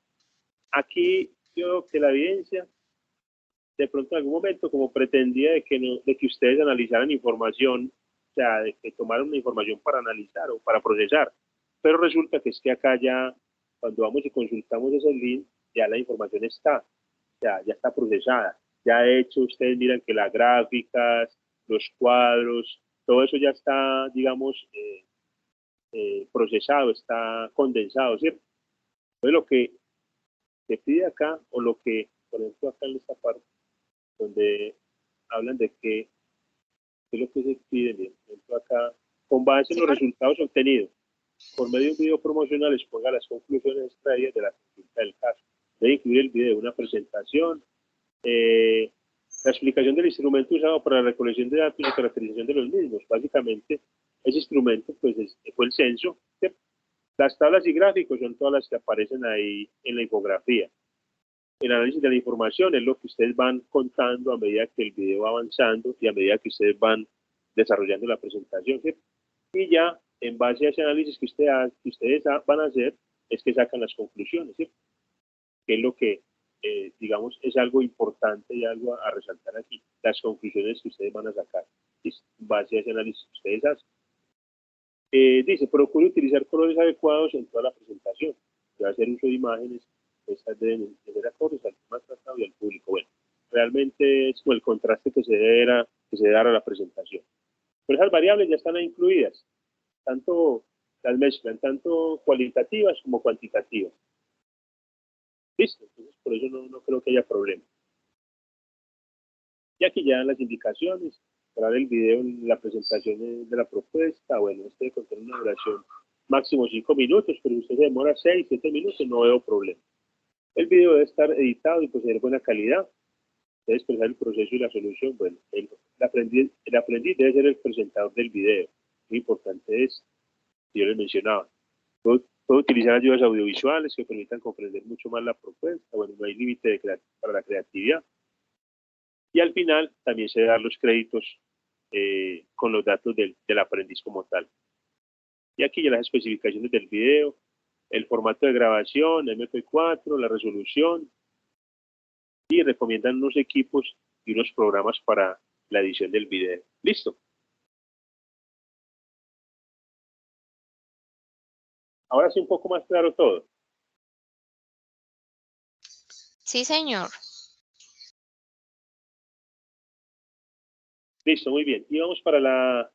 Aquí yo creo que la evidencia, de pronto en algún momento, como pretendía de que, de que ustedes analizaran información, o sea, de que tomaran una información para analizar o para procesar, pero resulta que es que acá ya, cuando vamos y consultamos ese link, ya la información está, ya está procesada. Ya de hecho, ustedes miran que las gráficas, los cuadros, todo eso ya está, digamos, procesado, está condensado, ¿cierto? Entonces lo que se pide acá, o lo que, por ejemplo, acá en esta parte, donde hablan de qué es lo que se pide, bien, por ejemplo, acá, con base en los resultados obtenidos, por medio de un video promocional, exponga las conclusiones extraídas de la consulta del caso. Debe incluir el video, una presentación, la explicación del instrumento usado para la recolección de datos y caracterización de los mismos. Básicamente, ese instrumento pues, fue el censo, ¿cierto? Las tablas y gráficos son todas las que aparecen ahí en la infografía. El análisis de la información es lo que ustedes van contando a medida que el video va avanzando y a medida que ustedes van desarrollando la presentación, ¿cierto? Y ya, en base a ese análisis que ustedes van a hacer, es que sacan las conclusiones, ¿cierto? Que es lo que, digamos, es algo importante y algo a resaltar aquí, las conclusiones que ustedes van a sacar, en base a ese análisis que ustedes hacen. Dice, procure utilizar colores adecuados en toda la presentación. Se va a hacer uso de imágenes, estas deben tener acordes al tema tratado y al público. Bueno, realmente es como el contraste que se debe dar a la presentación. Pero esas variables ya están ahí incluidas, tanto las mezclan, tanto cualitativas como cuantitativas. Listo, entonces por eso no creo que haya problema. Y aquí ya dan las indicaciones, para el video, la presentación de la propuesta, bueno, este debe contener una duración máximo 5 minutos, pero si usted se demora 6, 7 minutos, no veo problema. El video debe estar editado y poseer buena calidad, debe expresar el proceso y la solución. Bueno, el aprendiz debe ser el presentador del video. Muy importante es, yo les mencionaba, puedo utilizar ayudas audiovisuales que permitan comprender mucho más la propuesta. Bueno, no hay límite para la creatividad. Y al final también se dan los créditos con los datos del aprendiz como tal. Y aquí ya las especificaciones del video, el formato de grabación, MP4, la resolución, y recomiendan unos equipos y unos programas para la edición del video. ¿Listo? Ahora sí un poco más claro todo. Sí, señor. Listo, muy bien. Y vamos para la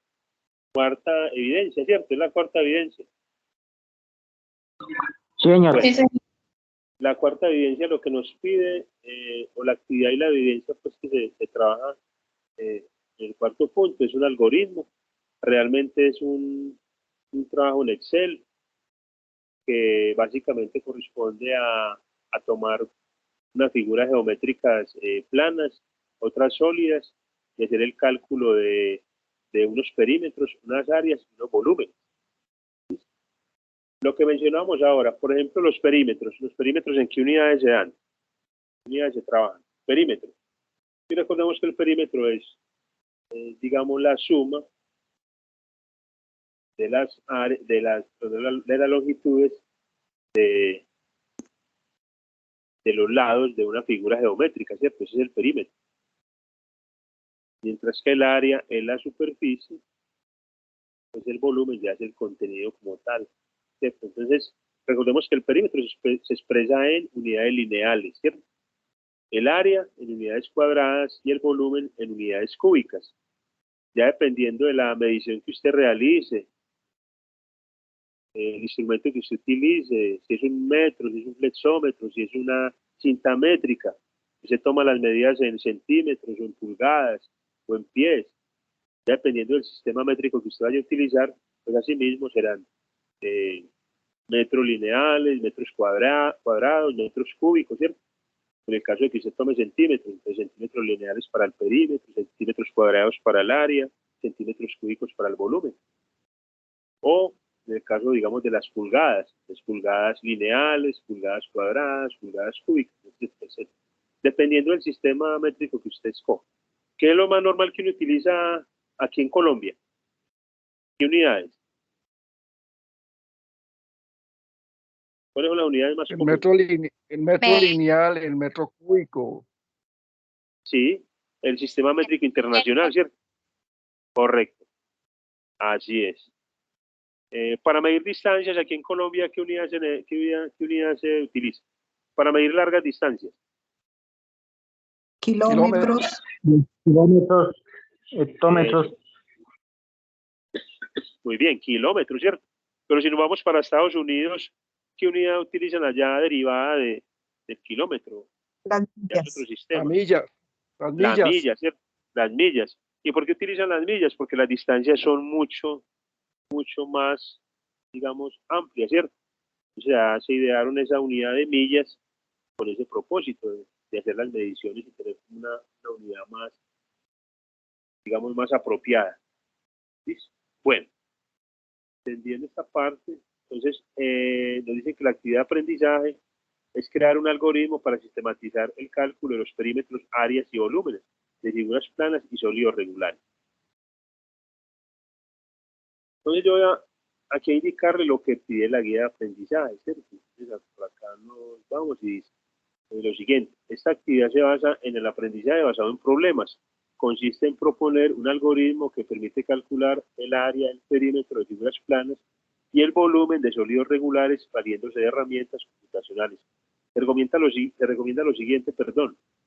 cuarta evidencia, ¿cierto? Es la cuarta evidencia. Sí, señor. Bueno, la cuarta evidencia lo que nos pide, o la actividad y la evidencia pues que se trabaja en el cuarto punto, es un algoritmo. Realmente es un trabajo en Excel que básicamente corresponde a tomar unas figuras geométricas planas, otras sólidas, y hacer el cálculo de unos perímetros, unas áreas y unos volúmenes. Lo que mencionamos ahora, por ejemplo, los perímetros en qué unidades se dan, ¿qué unidades se trabajan? Perímetro. Y recordemos que el perímetro es, digamos, la suma de las longitudes de los lados de una figura geométrica, ¿cierto? Ese es el perímetro. Mientras que el área es la superficie, pues el volumen ya es el contenido como tal, ¿cierto? Entonces, recordemos que el perímetro se expresa en unidades lineales, ¿cierto? El área en unidades cuadradas y el volumen en unidades cúbicas. Ya dependiendo de la medición que usted realice, el instrumento que usted utilice, si es un metro, si es un flexómetro, si es una cinta métrica, usted toma las medidas en centímetros o en pulgadas o en pies. Ya dependiendo del sistema métrico que usted vaya a utilizar, pues así mismo serán metros lineales, metros cuadrados, metros cúbicos, ¿cierto? En el caso de que usted tome centímetros, entonces centímetros lineales para el perímetro, centímetros cuadrados para el área, centímetros cúbicos para el volumen. O en el caso, digamos, de las pulgadas lineales, pulgadas cuadradas, pulgadas cúbicas, etc. Dependiendo del sistema métrico que usted escoja. ¿Qué es lo más normal que uno utiliza aquí en Colombia? ¿Qué unidades? ¿Cuáles son las unidades más comunes? El metro lineal, el metro cúbico. Sí, el sistema métrico internacional, ¿cierto? Correcto. Así es. Para medir distancias aquí en Colombia, ¿qué unidad se utiliza? Para medir largas distancias. Kilómetros. Kilómetros, hectómetros. Muy bien, kilómetros, ¿cierto? Pero si nos vamos para Estados Unidos, ¿qué unidad utilizan allá derivada del kilómetro? Las Ya es otro millas. sistema. Las Las millas. millas, ¿cierto? Las millas. ¿Y por qué utilizan las millas? Porque las distancias son mucho más, digamos, amplias, ¿cierto? O sea, se idearon esa unidad de millas con ese propósito de hacer las mediciones y tener una unidad más, digamos, más apropiada. ¿Listo? Bueno, entendiendo esta parte, entonces nos dice que la actividad de aprendizaje es crear un algoritmo para sistematizar el cálculo de los perímetros, áreas y volúmenes de figuras planas y sólidos regulares. Entonces yo voy aquí a indicarle lo que pide la guía de aprendizaje, ¿cierto? Entonces por acá nos vamos y dice lo siguiente: esta actividad se basa en el aprendizaje basado en problemas. Consiste en proponer un algoritmo que permite calcular el área, el perímetro de figuras planas y el volumen de sólidos regulares valiéndose de herramientas computacionales. Se recomienda lo siguiente,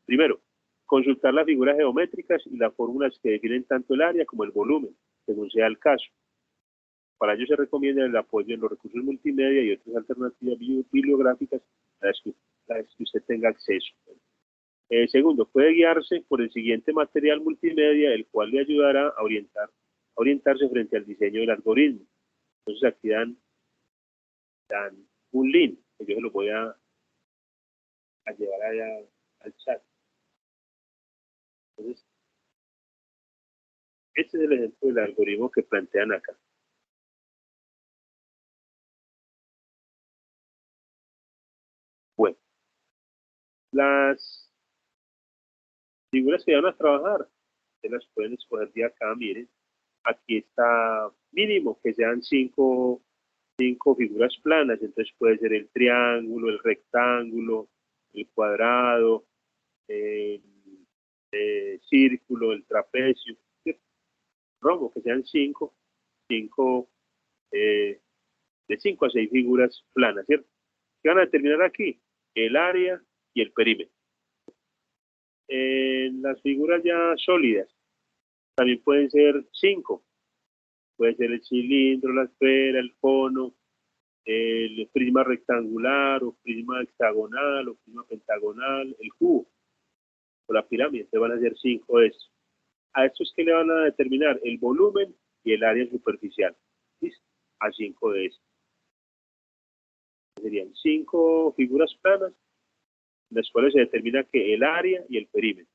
Primero, consultar las figuras geométricas y las fórmulas que definen tanto el área como el volumen, según sea el caso. Para ello se recomienda el apoyo en los recursos multimedia y otras alternativas bibliográficas a las que usted tenga acceso. Segundo, puede guiarse por el siguiente material multimedia, el cual le ayudará a orientarse frente al diseño del algoritmo. Entonces aquí dan un link, que yo se lo voy a llevar allá al chat. Entonces, este es el ejemplo del algoritmo que plantean acá. Bueno, las figuras que van a trabajar, se las pueden escoger de acá, miren. Aquí está mínimo, que sean cinco figuras planas, entonces puede ser el triángulo, el rectángulo, el cuadrado, el círculo, el trapecio, ¿cierto? Rombo, que sean de 5 a 6 figuras planas, ¿cierto? ¿Qué van a determinar aquí? El área y el perímetro. En las figuras ya sólidas, también pueden ser 5. Puede ser el cilindro, la esfera, el cono, el prisma rectangular o prisma hexagonal o prisma pentagonal, el cubo o la pirámide. Entonces van a ser 5 de estos. A estos que le van a determinar el volumen y el área superficial. ¿Listo? A 5 de estos. Serían 5 figuras planas, en las cuales se determina que el área y el perímetro.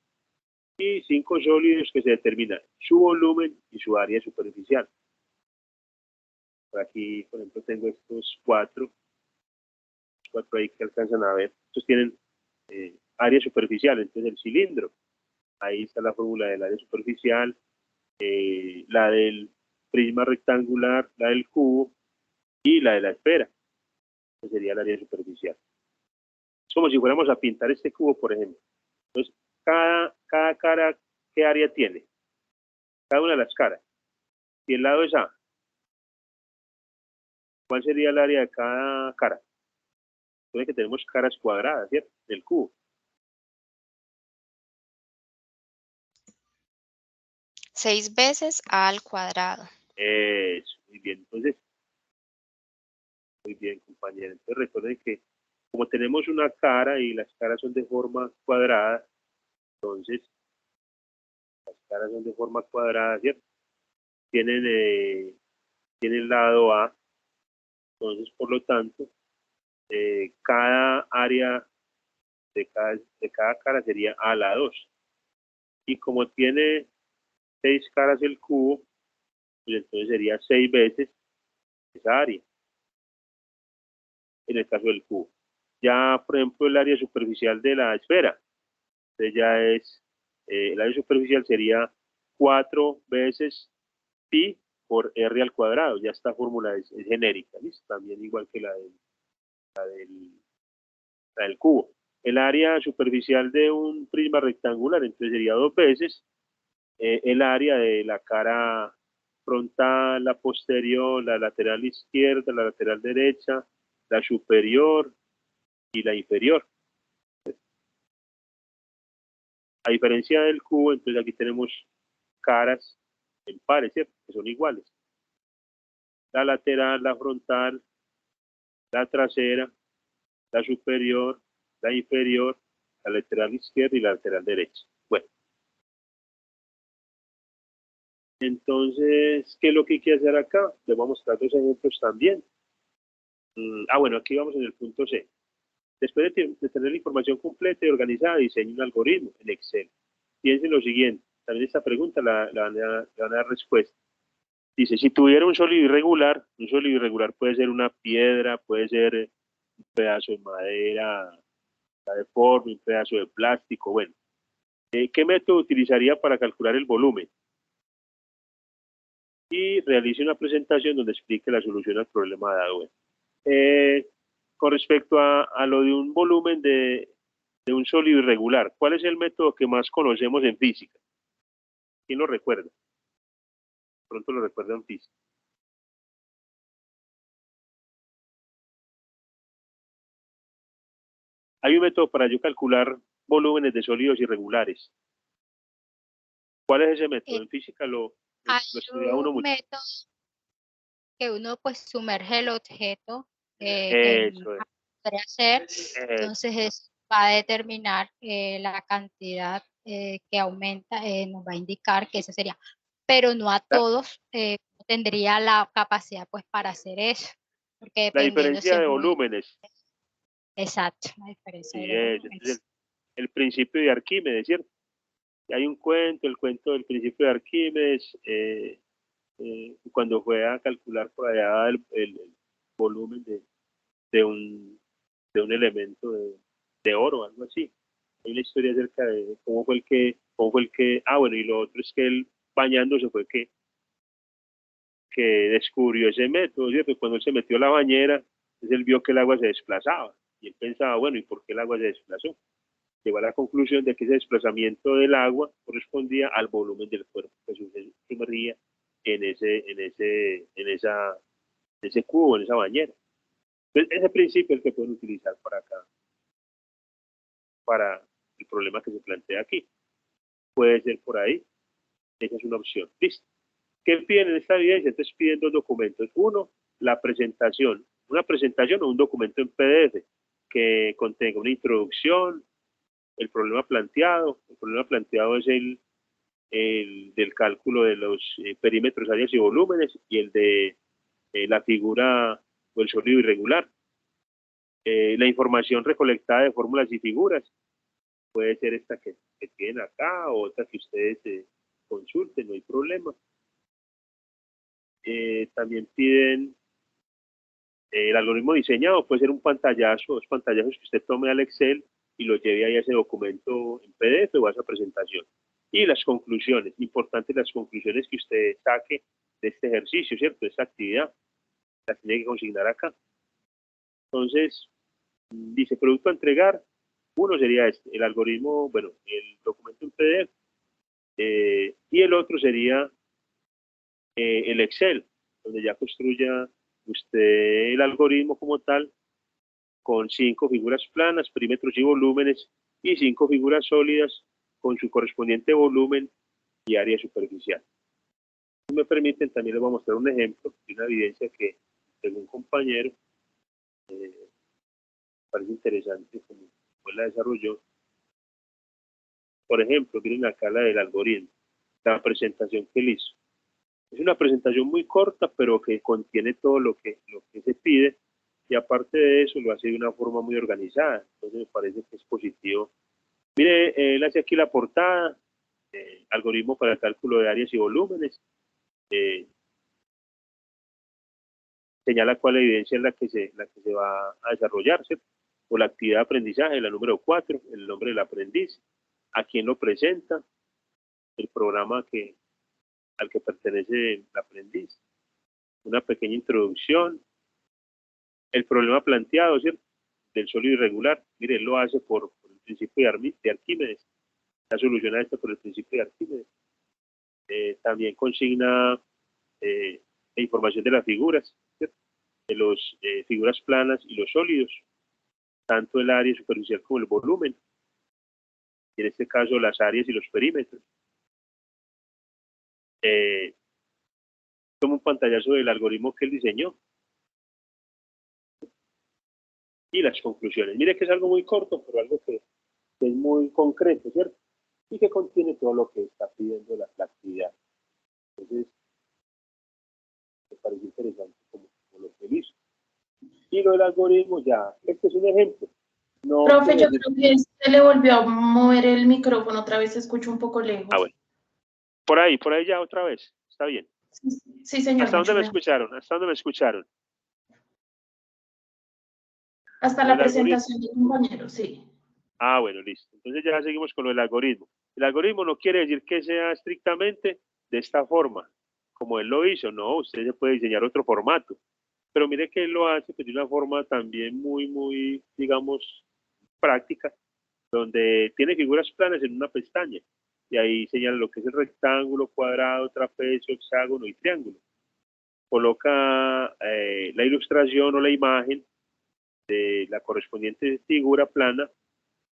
Y 5 sólidos que se determina su volumen y su área superficial. Por aquí, por ejemplo, tengo estos 4 ahí que alcanzan a ver. Estos tienen área superficial, entonces el cilindro. Ahí está la fórmula del área superficial, la del prisma rectangular, la del cubo y la de la esfera, que sería el área superficial. Es como si fuéramos a pintar este cubo, por ejemplo. Entonces, cada cara, ¿qué área tiene? Cada una de las caras. Si el lado es A, ¿cuál sería el área de cada cara? Entonces que tenemos caras cuadradas, ¿cierto? Del cubo. 6 veces A al cuadrado. Eso, muy bien. Entonces, muy bien, compañeros. Entonces recuerden que como tenemos una cara y las caras son de forma cuadrada, entonces las caras son de forma cuadrada, ¿cierto? Tienen lado A, entonces por lo tanto, cada área de cada cara sería A a la 2. Y como tiene 6 caras el cubo, pues entonces sería 6 veces esa área, en el caso del cubo. Ya, por ejemplo, el área superficial de la esfera, entonces ya es, el área superficial sería 4 veces pi por r al cuadrado. Ya esta fórmula es genérica, ¿listo? También igual que la del cubo. El área superficial de un prisma rectangular, entonces sería 2 veces el área de la cara frontal, la posterior, la lateral izquierda, la lateral derecha, la superior y la inferior. A diferencia del cubo, entonces aquí tenemos caras en pares, ¿cierto? Que son iguales. La lateral, la frontal, la trasera, la superior, la inferior, la lateral izquierda y la lateral derecha. Bueno. Entonces, ¿qué es lo que hay que hacer acá? Les voy a mostrar 2 ejemplos también. Bueno, aquí vamos en el punto C. Después de tener la información completa y organizada, diseñe un algoritmo en Excel. Piensen lo siguiente. También esta pregunta la van a dar respuesta. Dice, si tuviera un sólido irregular puede ser una piedra, puede ser un pedazo de madera, deforme, un pedazo de plástico, bueno. ¿Qué método utilizaría para calcular el volumen? Y realice una presentación donde explique la solución al problema dado. Con respecto a lo de un volumen de un sólido irregular, ¿cuál es el método que más conocemos en física? ¿Quién lo recuerda? Pronto lo recuerdan en física. Hay un método para yo calcular volúmenes de sólidos irregulares. ¿Cuál es ese método? En física lo estudia uno mucho. Método que uno pues sumerge el objeto Eso es. hacer, entonces eso va a determinar la cantidad que aumenta, nos va a indicar que ese sería, pero no a todos tendría la capacidad pues para hacer eso, porque La dependiendo diferencia de volúmenes. Exacto, la diferencia Sí, de es volúmenes. el principio de Arquímedes, ¿cierto? Y hay un cuento, el cuento del principio de Arquímedes, cuando fue a calcular por allá el volumen de un elemento de oro, algo así. Hay una historia acerca de cómo fue el que, bueno, y lo otro es que él bañándose fue que descubrió ese método, ¿cierto? Cuando él se metió a la bañera, entonces él vio que el agua se desplazaba, y él pensaba, bueno, ¿y por qué el agua se desplazó? Llegó a la conclusión de que ese desplazamiento del agua correspondía al volumen del cuerpo que sumergía en ese cubo, en esa bañera. Entonces, ese principio es el que pueden utilizar para acá, para el problema que se plantea aquí. Puede ser por ahí, esa es una opción. Listo. ¿Qué piden en esta evidencia? Entonces piden 2 documentos. Uno, la presentación, una presentación o un documento en PDF que contenga una introducción, el problema planteado. El problema planteado es el del cálculo de los perímetros, áreas y volúmenes, y el de la figura o el sólido irregular. La información recolectada de fórmulas y figuras puede ser esta que tienen acá o otra que ustedes consulten, no hay problema. También piden el algoritmo diseñado, puede ser un pantallazo, 2 pantallazos que usted tome al Excel y lo lleve ahí a ese documento en PDF o a esa presentación. Y las conclusiones, importantes las conclusiones que usted saque de este ejercicio, ¿cierto? De esta actividad, las tiene que consignar acá. Entonces, dice producto a entregar, uno sería el algoritmo, bueno, el documento en PDF, y el otro sería el Excel, donde ya construya usted el algoritmo como tal, con 5 figuras planas, perímetros y volúmenes, y 5 figuras sólidas con su correspondiente volumen y área superficial. Si me permiten, también les voy a mostrar un ejemplo de una evidencia que, según un compañero, parece interesante como la desarrolló. Por ejemplo, miren acá la del algoritmo, la presentación que él hizo. Es una presentación muy corta, pero que contiene todo lo que se pide, y aparte de eso lo hace de una forma muy organizada. Entonces me parece que es positivo. Mire, él hace aquí la portada, algoritmo para el cálculo de áreas y volúmenes, señala cuál evidencia es la que se va a desarrollar, ¿cierto? O la actividad de aprendizaje, la número 4, el nombre del aprendiz, a quién lo presenta, el programa al que pertenece el aprendiz, una pequeña introducción, el problema planteado, ¿cierto? Del sólido irregular. Mire, él lo hace por el principio de Arquímedes, la solución a esto por el principio de Arquímedes. También consigna la información de las figuras, ¿cierto? De las figuras planas y los sólidos, tanto el área superficial como el volumen, y en este caso las áreas y los perímetros. Toma un pantallazo del algoritmo que él diseñó y las conclusiones. Mire que es algo muy corto, pero algo que es muy concreto, ¿cierto? Y que contiene todo lo que está pidiendo la actividad. Entonces, me parece interesante como lo que hizo. Y lo del algoritmo, ya, este es un ejemplo. No, profe, yo creo que se le volvió a mover el micrófono, otra vez se escucha un poco lejos. Ah, bueno. Por ahí ya otra vez, está bien. Sí, señor. ¿Hasta dónde me escucharon? ¿Hasta dónde me escucharon? Hasta la presentación del compañero, sí. Ah, bueno, listo. Entonces ya seguimos con lo del algoritmo. El algoritmo no quiere decir que sea estrictamente de esta forma, como él lo hizo. No, usted se puede diseñar otro formato. Pero mire que él lo hace pues, de una forma también muy, digamos, práctica, donde tiene figuras planas en una pestaña. Y ahí señala lo que es el rectángulo, cuadrado, trapecio, hexágono y triángulo. Coloca la ilustración o la imagen de la correspondiente figura plana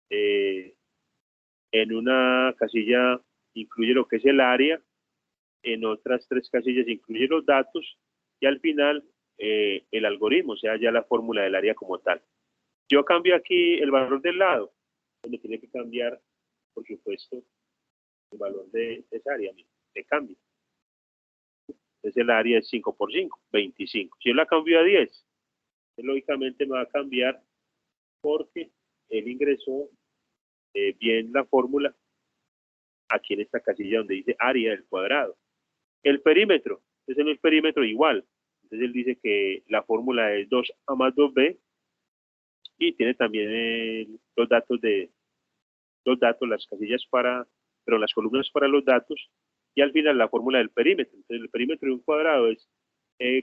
en una casilla incluye lo que es el área, en otras 3 casillas incluye los datos y al final el algoritmo, o sea, ya la fórmula del área como tal. Yo cambio aquí el valor del lado, donde tiene que cambiar, por supuesto, el valor de esa área, de cambio. Entonces el área es 5 por 5, 25. Si yo la cambio a 10, lógicamente me va a cambiar porque él ingresó bien la fórmula aquí en esta casilla donde dice área del cuadrado. El perímetro, ese no es perímetro igual. Entonces él dice que la fórmula es 2a más 2b y tiene también los datos, las casillas pero las columnas para los datos y al final la fórmula del perímetro. Entonces el perímetro de un cuadrado es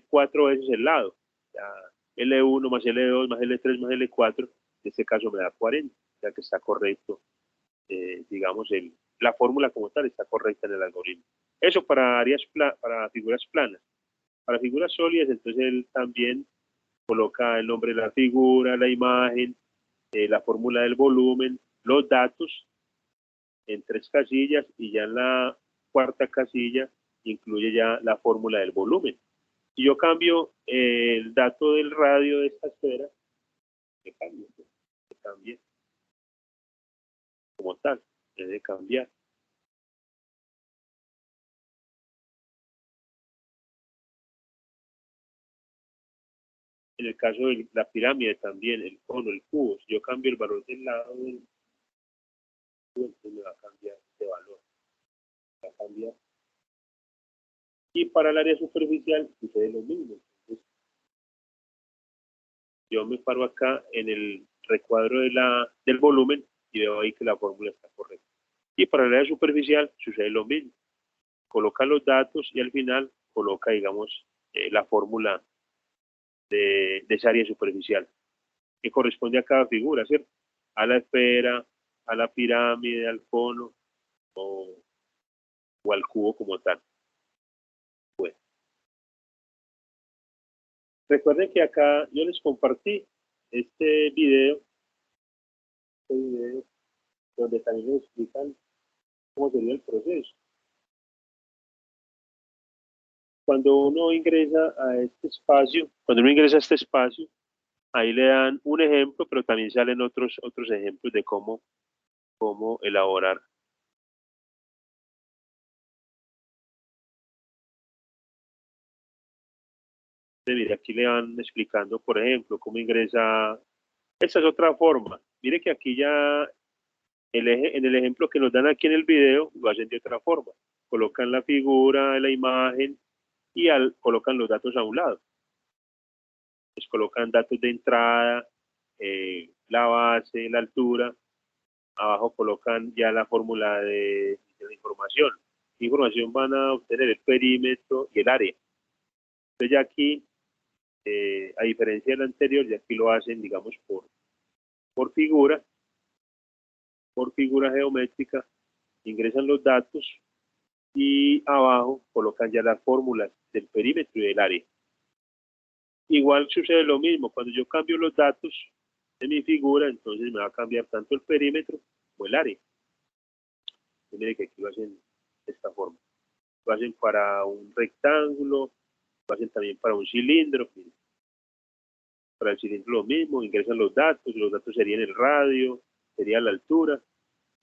4 veces el lado. O sea, L1 más L2 más L3 más L4, en este caso me da 40, o sea que está correcto, digamos, la fórmula como tal está correcta en el algoritmo. Eso para para figuras planas. Para figuras sólidas, entonces él también coloca el nombre de la figura, la imagen, la fórmula del volumen, los datos en 3 casillas y ya en la 4ª casilla incluye ya la fórmula del volumen. Si yo cambio el dato del radio de esta esfera, se cambia como tal, debe cambiar. En el caso de la pirámide también, el cono, el cubo, si yo cambio el valor del lado del cubo, entonces me va a cambiar de valor. Va a cambiar. Y para el área superficial sucede lo mismo. Entonces, yo me paro acá en el recuadro del volumen y veo ahí que la fórmula está correcta. Y para el área superficial sucede lo mismo. Coloca los datos y al final coloca, digamos, la fórmula de esa área superficial que corresponde a cada figura, ¿cierto? A la esfera, a la pirámide, al cono o al cubo como tal. Bueno. Recuerden que acá yo les compartí este video donde también les explican cómo sería el proceso. Cuando uno ingresa a este espacio, ahí le dan un ejemplo, pero también salen otros ejemplos de cómo elaborar. Mire, aquí le van explicando, por ejemplo, cómo ingresa. Esta es otra forma. Mire que aquí ya en el ejemplo que nos dan aquí en el video, lo hacen de otra forma. Colocan la figura, la imagen y colocan los datos a un lado. colocan datos de entrada, la base, la altura. Abajo colocan ya la fórmula de la información. ¿Qué información van a obtener? El perímetro y el área. Entonces ya aquí, a diferencia del anterior, ya aquí lo hacen, digamos, por figura geométrica, ingresan los datos y abajo colocan ya las fórmulas del perímetro y del área. Igual sucede lo mismo, cuando yo cambio los datos de mi figura, entonces me va a cambiar tanto el perímetro como el área. Y mire que aquí lo hacen de esta forma. Lo hacen para un rectángulo, lo hacen también para un cilindro. Para el cilindro lo mismo, ingresan los datos serían el radio, sería la altura,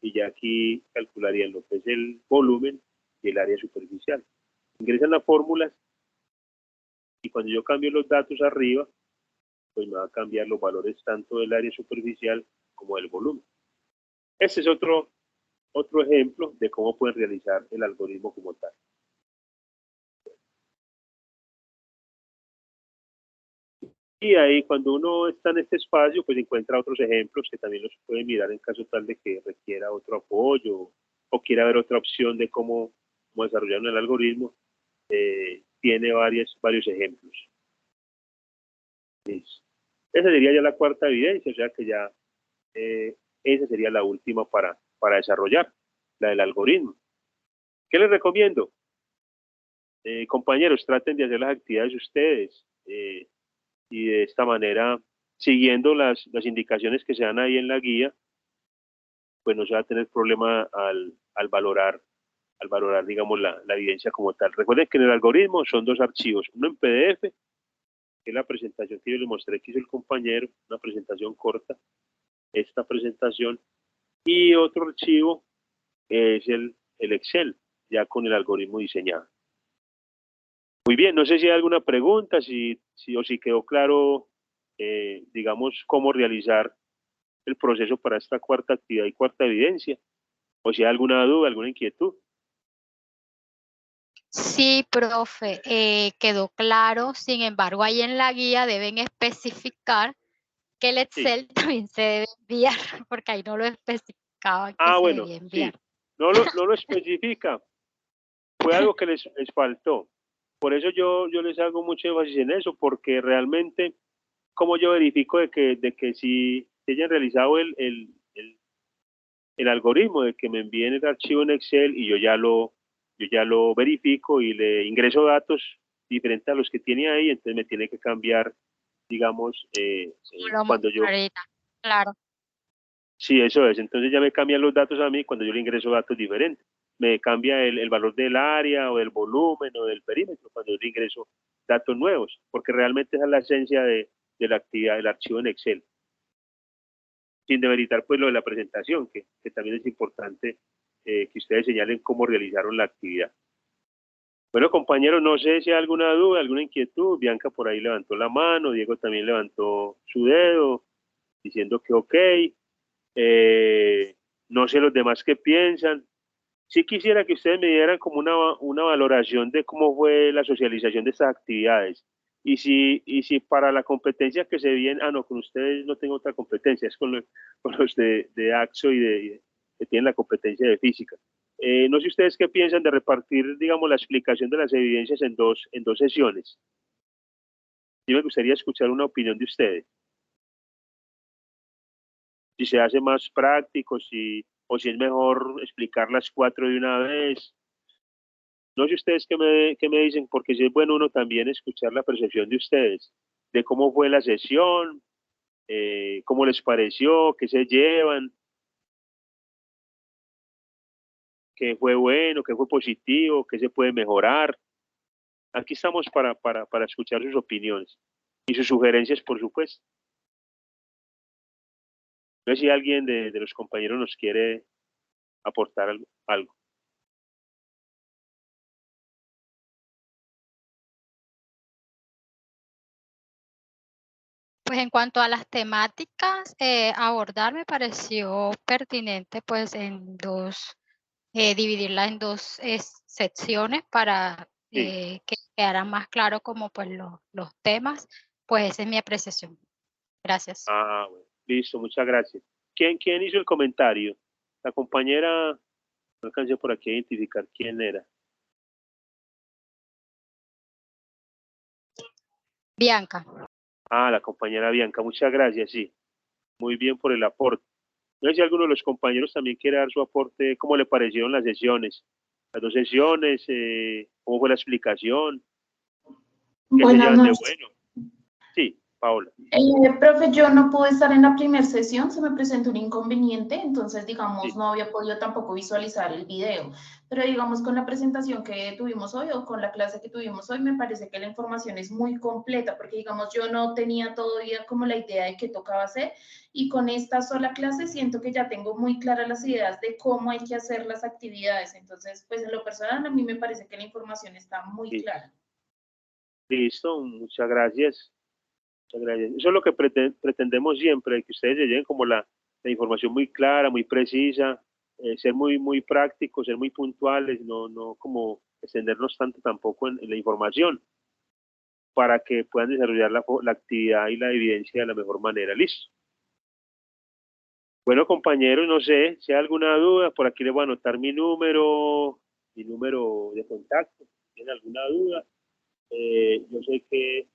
y ya aquí calcularían lo que es el volumen y el área superficial. Ingresan las fórmulas y cuando yo cambio los datos arriba, pues me va a cambiar los valores tanto del área superficial como del volumen. Este es otro ejemplo de cómo pueden realizar el algoritmo como tal. Y ahí cuando uno está en este espacio, pues encuentra otros ejemplos que también los puede mirar en caso tal de que requiera otro apoyo o quiera ver otra opción de cómo desarrollar el algoritmo. Tiene varios ejemplos. Listo. Esa sería ya la cuarta evidencia, o sea que ya esa sería la última para desarrollar, la del algoritmo. ¿Qué les recomiendo? Compañeros, traten de hacer las actividades ustedes y de esta manera, siguiendo las indicaciones que se dan ahí en la guía, pues no se va a tener problema al valorar, digamos, la evidencia como tal. Recuerden que en el algoritmo son dos archivos, uno en PDF, que es la presentación que yo les mostré que hizo el compañero, una presentación corta, esta presentación, y otro archivo es el Excel, ya con el algoritmo diseñado. Muy bien, no sé si hay alguna pregunta, si quedó claro, digamos, cómo realizar el proceso para esta cuarta actividad y cuarta evidencia, o si hay alguna duda, alguna inquietud. Sí, profe, quedó claro. Sin embargo, ahí en la guía deben especificar que el Excel también se debe enviar, porque ahí no lo especificaban que se Bueno, debía enviar. sí, no lo especifica, fue algo que les faltó. Por eso yo les hago mucho énfasis en eso, porque realmente, como yo verifico de que si hayan realizado el algoritmo, de que me envíen el archivo en Excel y yo ya lo verifico y le ingreso datos diferentes a los que tiene ahí, entonces me tiene que cambiar, digamos, cuando yo... Ahorita, claro. Sí, eso es. Entonces ya me cambian los datos a mí cuando yo le ingreso datos diferentes. Me cambia el valor del área o del volumen o del perímetro cuando yo le ingreso datos nuevos, porque realmente esa es la esencia de la actividad del archivo en Excel. Sin demeritar pues lo de la presentación, que también es importante que ustedes señalen cómo realizaron la actividad. Bueno, compañeros, no sé si hay alguna duda, alguna inquietud. Bianca por ahí levantó la mano, Diego también levantó su dedo, diciendo que ok. No sé los demás qué piensan. Sí quisiera que ustedes me dieran como una valoración de cómo fue la socialización de estas actividades. Y si para la competencia que se viene, no, con ustedes no tengo otra competencia, es con los de AXO y que tienen la competencia de física. No sé ustedes qué piensan de repartir, digamos, la explicación de las evidencias en dos sesiones. Sí me gustaría escuchar una opinión de ustedes. Si se hace más práctico, o si es mejor explicar las 4 de una vez. No sé ustedes qué me dicen, porque si es bueno uno también escuchar la percepción de ustedes, de cómo fue la sesión, cómo les pareció, qué se llevan, qué fue bueno, qué fue positivo, qué se puede mejorar. Aquí estamos para escuchar sus opiniones y sus sugerencias, por supuesto. No sé si alguien de los compañeros nos quiere aportar algo. Pues en cuanto a las temáticas, abordar me pareció pertinente pues dividirla en dos secciones para que quedaran más claros como pues los temas. pues esa es mi apreciación. Gracias. Ah, bueno, listo, muchas gracias. ¿Quién hizo el comentario? La compañera, no alcancé por aquí a identificar quién era. Bianca. Ah, la compañera Bianca, muchas gracias, sí. Muy bien por el aporte. No sé si alguno de los compañeros también quiere dar su aporte, cómo le parecieron las sesiones, las 2 sesiones, cómo fue la explicación, qué se Buenas llevan de noches. bueno. Sí, Paola. Profe, yo no pude estar en la primera sesión, se me presentó un inconveniente, entonces, digamos, Sí. no había podido tampoco visualizar el video, pero digamos, con la presentación que tuvimos hoy o con la clase que tuvimos hoy, me parece que la información es muy completa, porque, digamos, yo no tenía todavía como la idea de qué tocaba hacer, y con esta sola clase siento que ya tengo muy claras las ideas de cómo hay que hacer las actividades, entonces, pues, en lo personal, a mí me parece que la información está muy Sí. clara. Listo, muchas gracias. Muchas gracias. Eso es lo que pretendemos siempre, que ustedes lleguen como la información muy clara, muy precisa, ser muy prácticos, ser muy puntuales, no como extendernos tanto tampoco en la información, para que puedan desarrollar la actividad y la evidencia de la mejor manera. Listo. Bueno, compañeros, no sé si hay alguna duda, por aquí les voy a anotar mi número de contacto. Si tienen alguna duda, yo sé que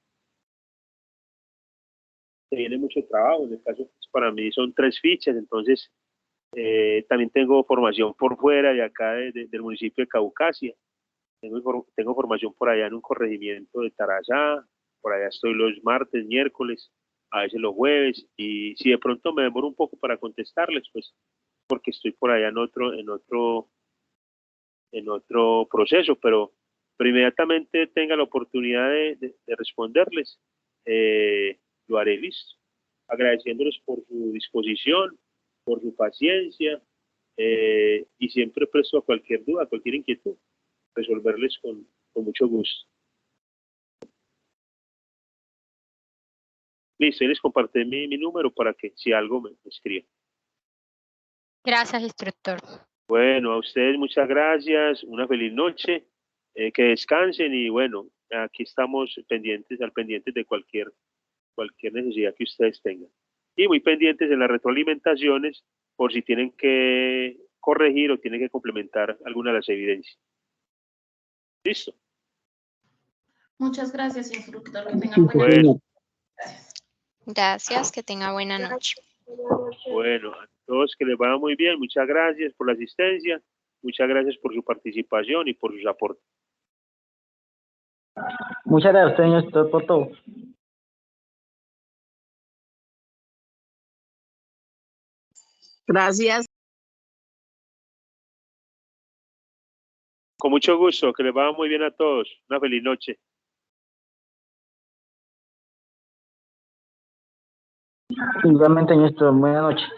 se viene mucho trabajo. En el caso, pues, para mí son 3 fichas, entonces también tengo formación por fuera de acá del municipio de Caucasia. Tengo formación por allá en un corregimiento de Tarazá, por allá estoy los martes, miércoles, a veces los jueves, y si de pronto me demoro un poco para contestarles, pues porque estoy por allá en otro proceso, pero inmediatamente tenga la oportunidad de responderles, lo haré. Listo. Agradeciéndoles por su disposición, por su paciencia, y siempre presto a cualquier duda, cualquier inquietud, resolverles con mucho gusto. Listo, y les compartí mi número para que si algo me escriban. Gracias, instructor. Bueno, a ustedes muchas gracias, una feliz noche, que descansen y bueno, aquí estamos al pendiente de cualquier necesidad que ustedes tengan. Y muy pendientes en las retroalimentaciones por si tienen que corregir o tienen que complementar alguna de las evidencias. ¿Listo? Muchas gracias, instructor, que tengan buena Bueno, noche. Gracias, que tenga buena noche. bueno, a todos que les vaya muy bien, muchas gracias por la asistencia, muchas gracias por su participación y por sus aportes. Muchas gracias, señor, por todo. Gracias. Con mucho gusto, que les vaya muy bien a todos. Una feliz noche. Igualmente, señor, buenas noches.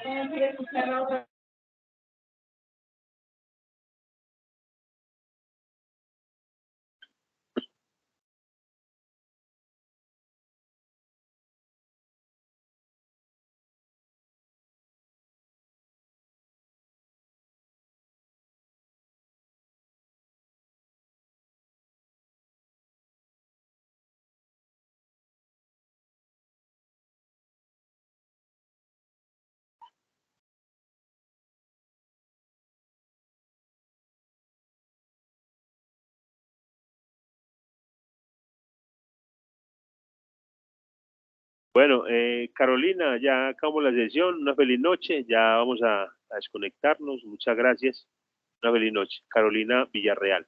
Bueno, Carolina, ya acabamos la sesión. Una feliz noche. Ya vamos a desconectarnos. Muchas gracias. Una feliz noche. Carolina Villarreal.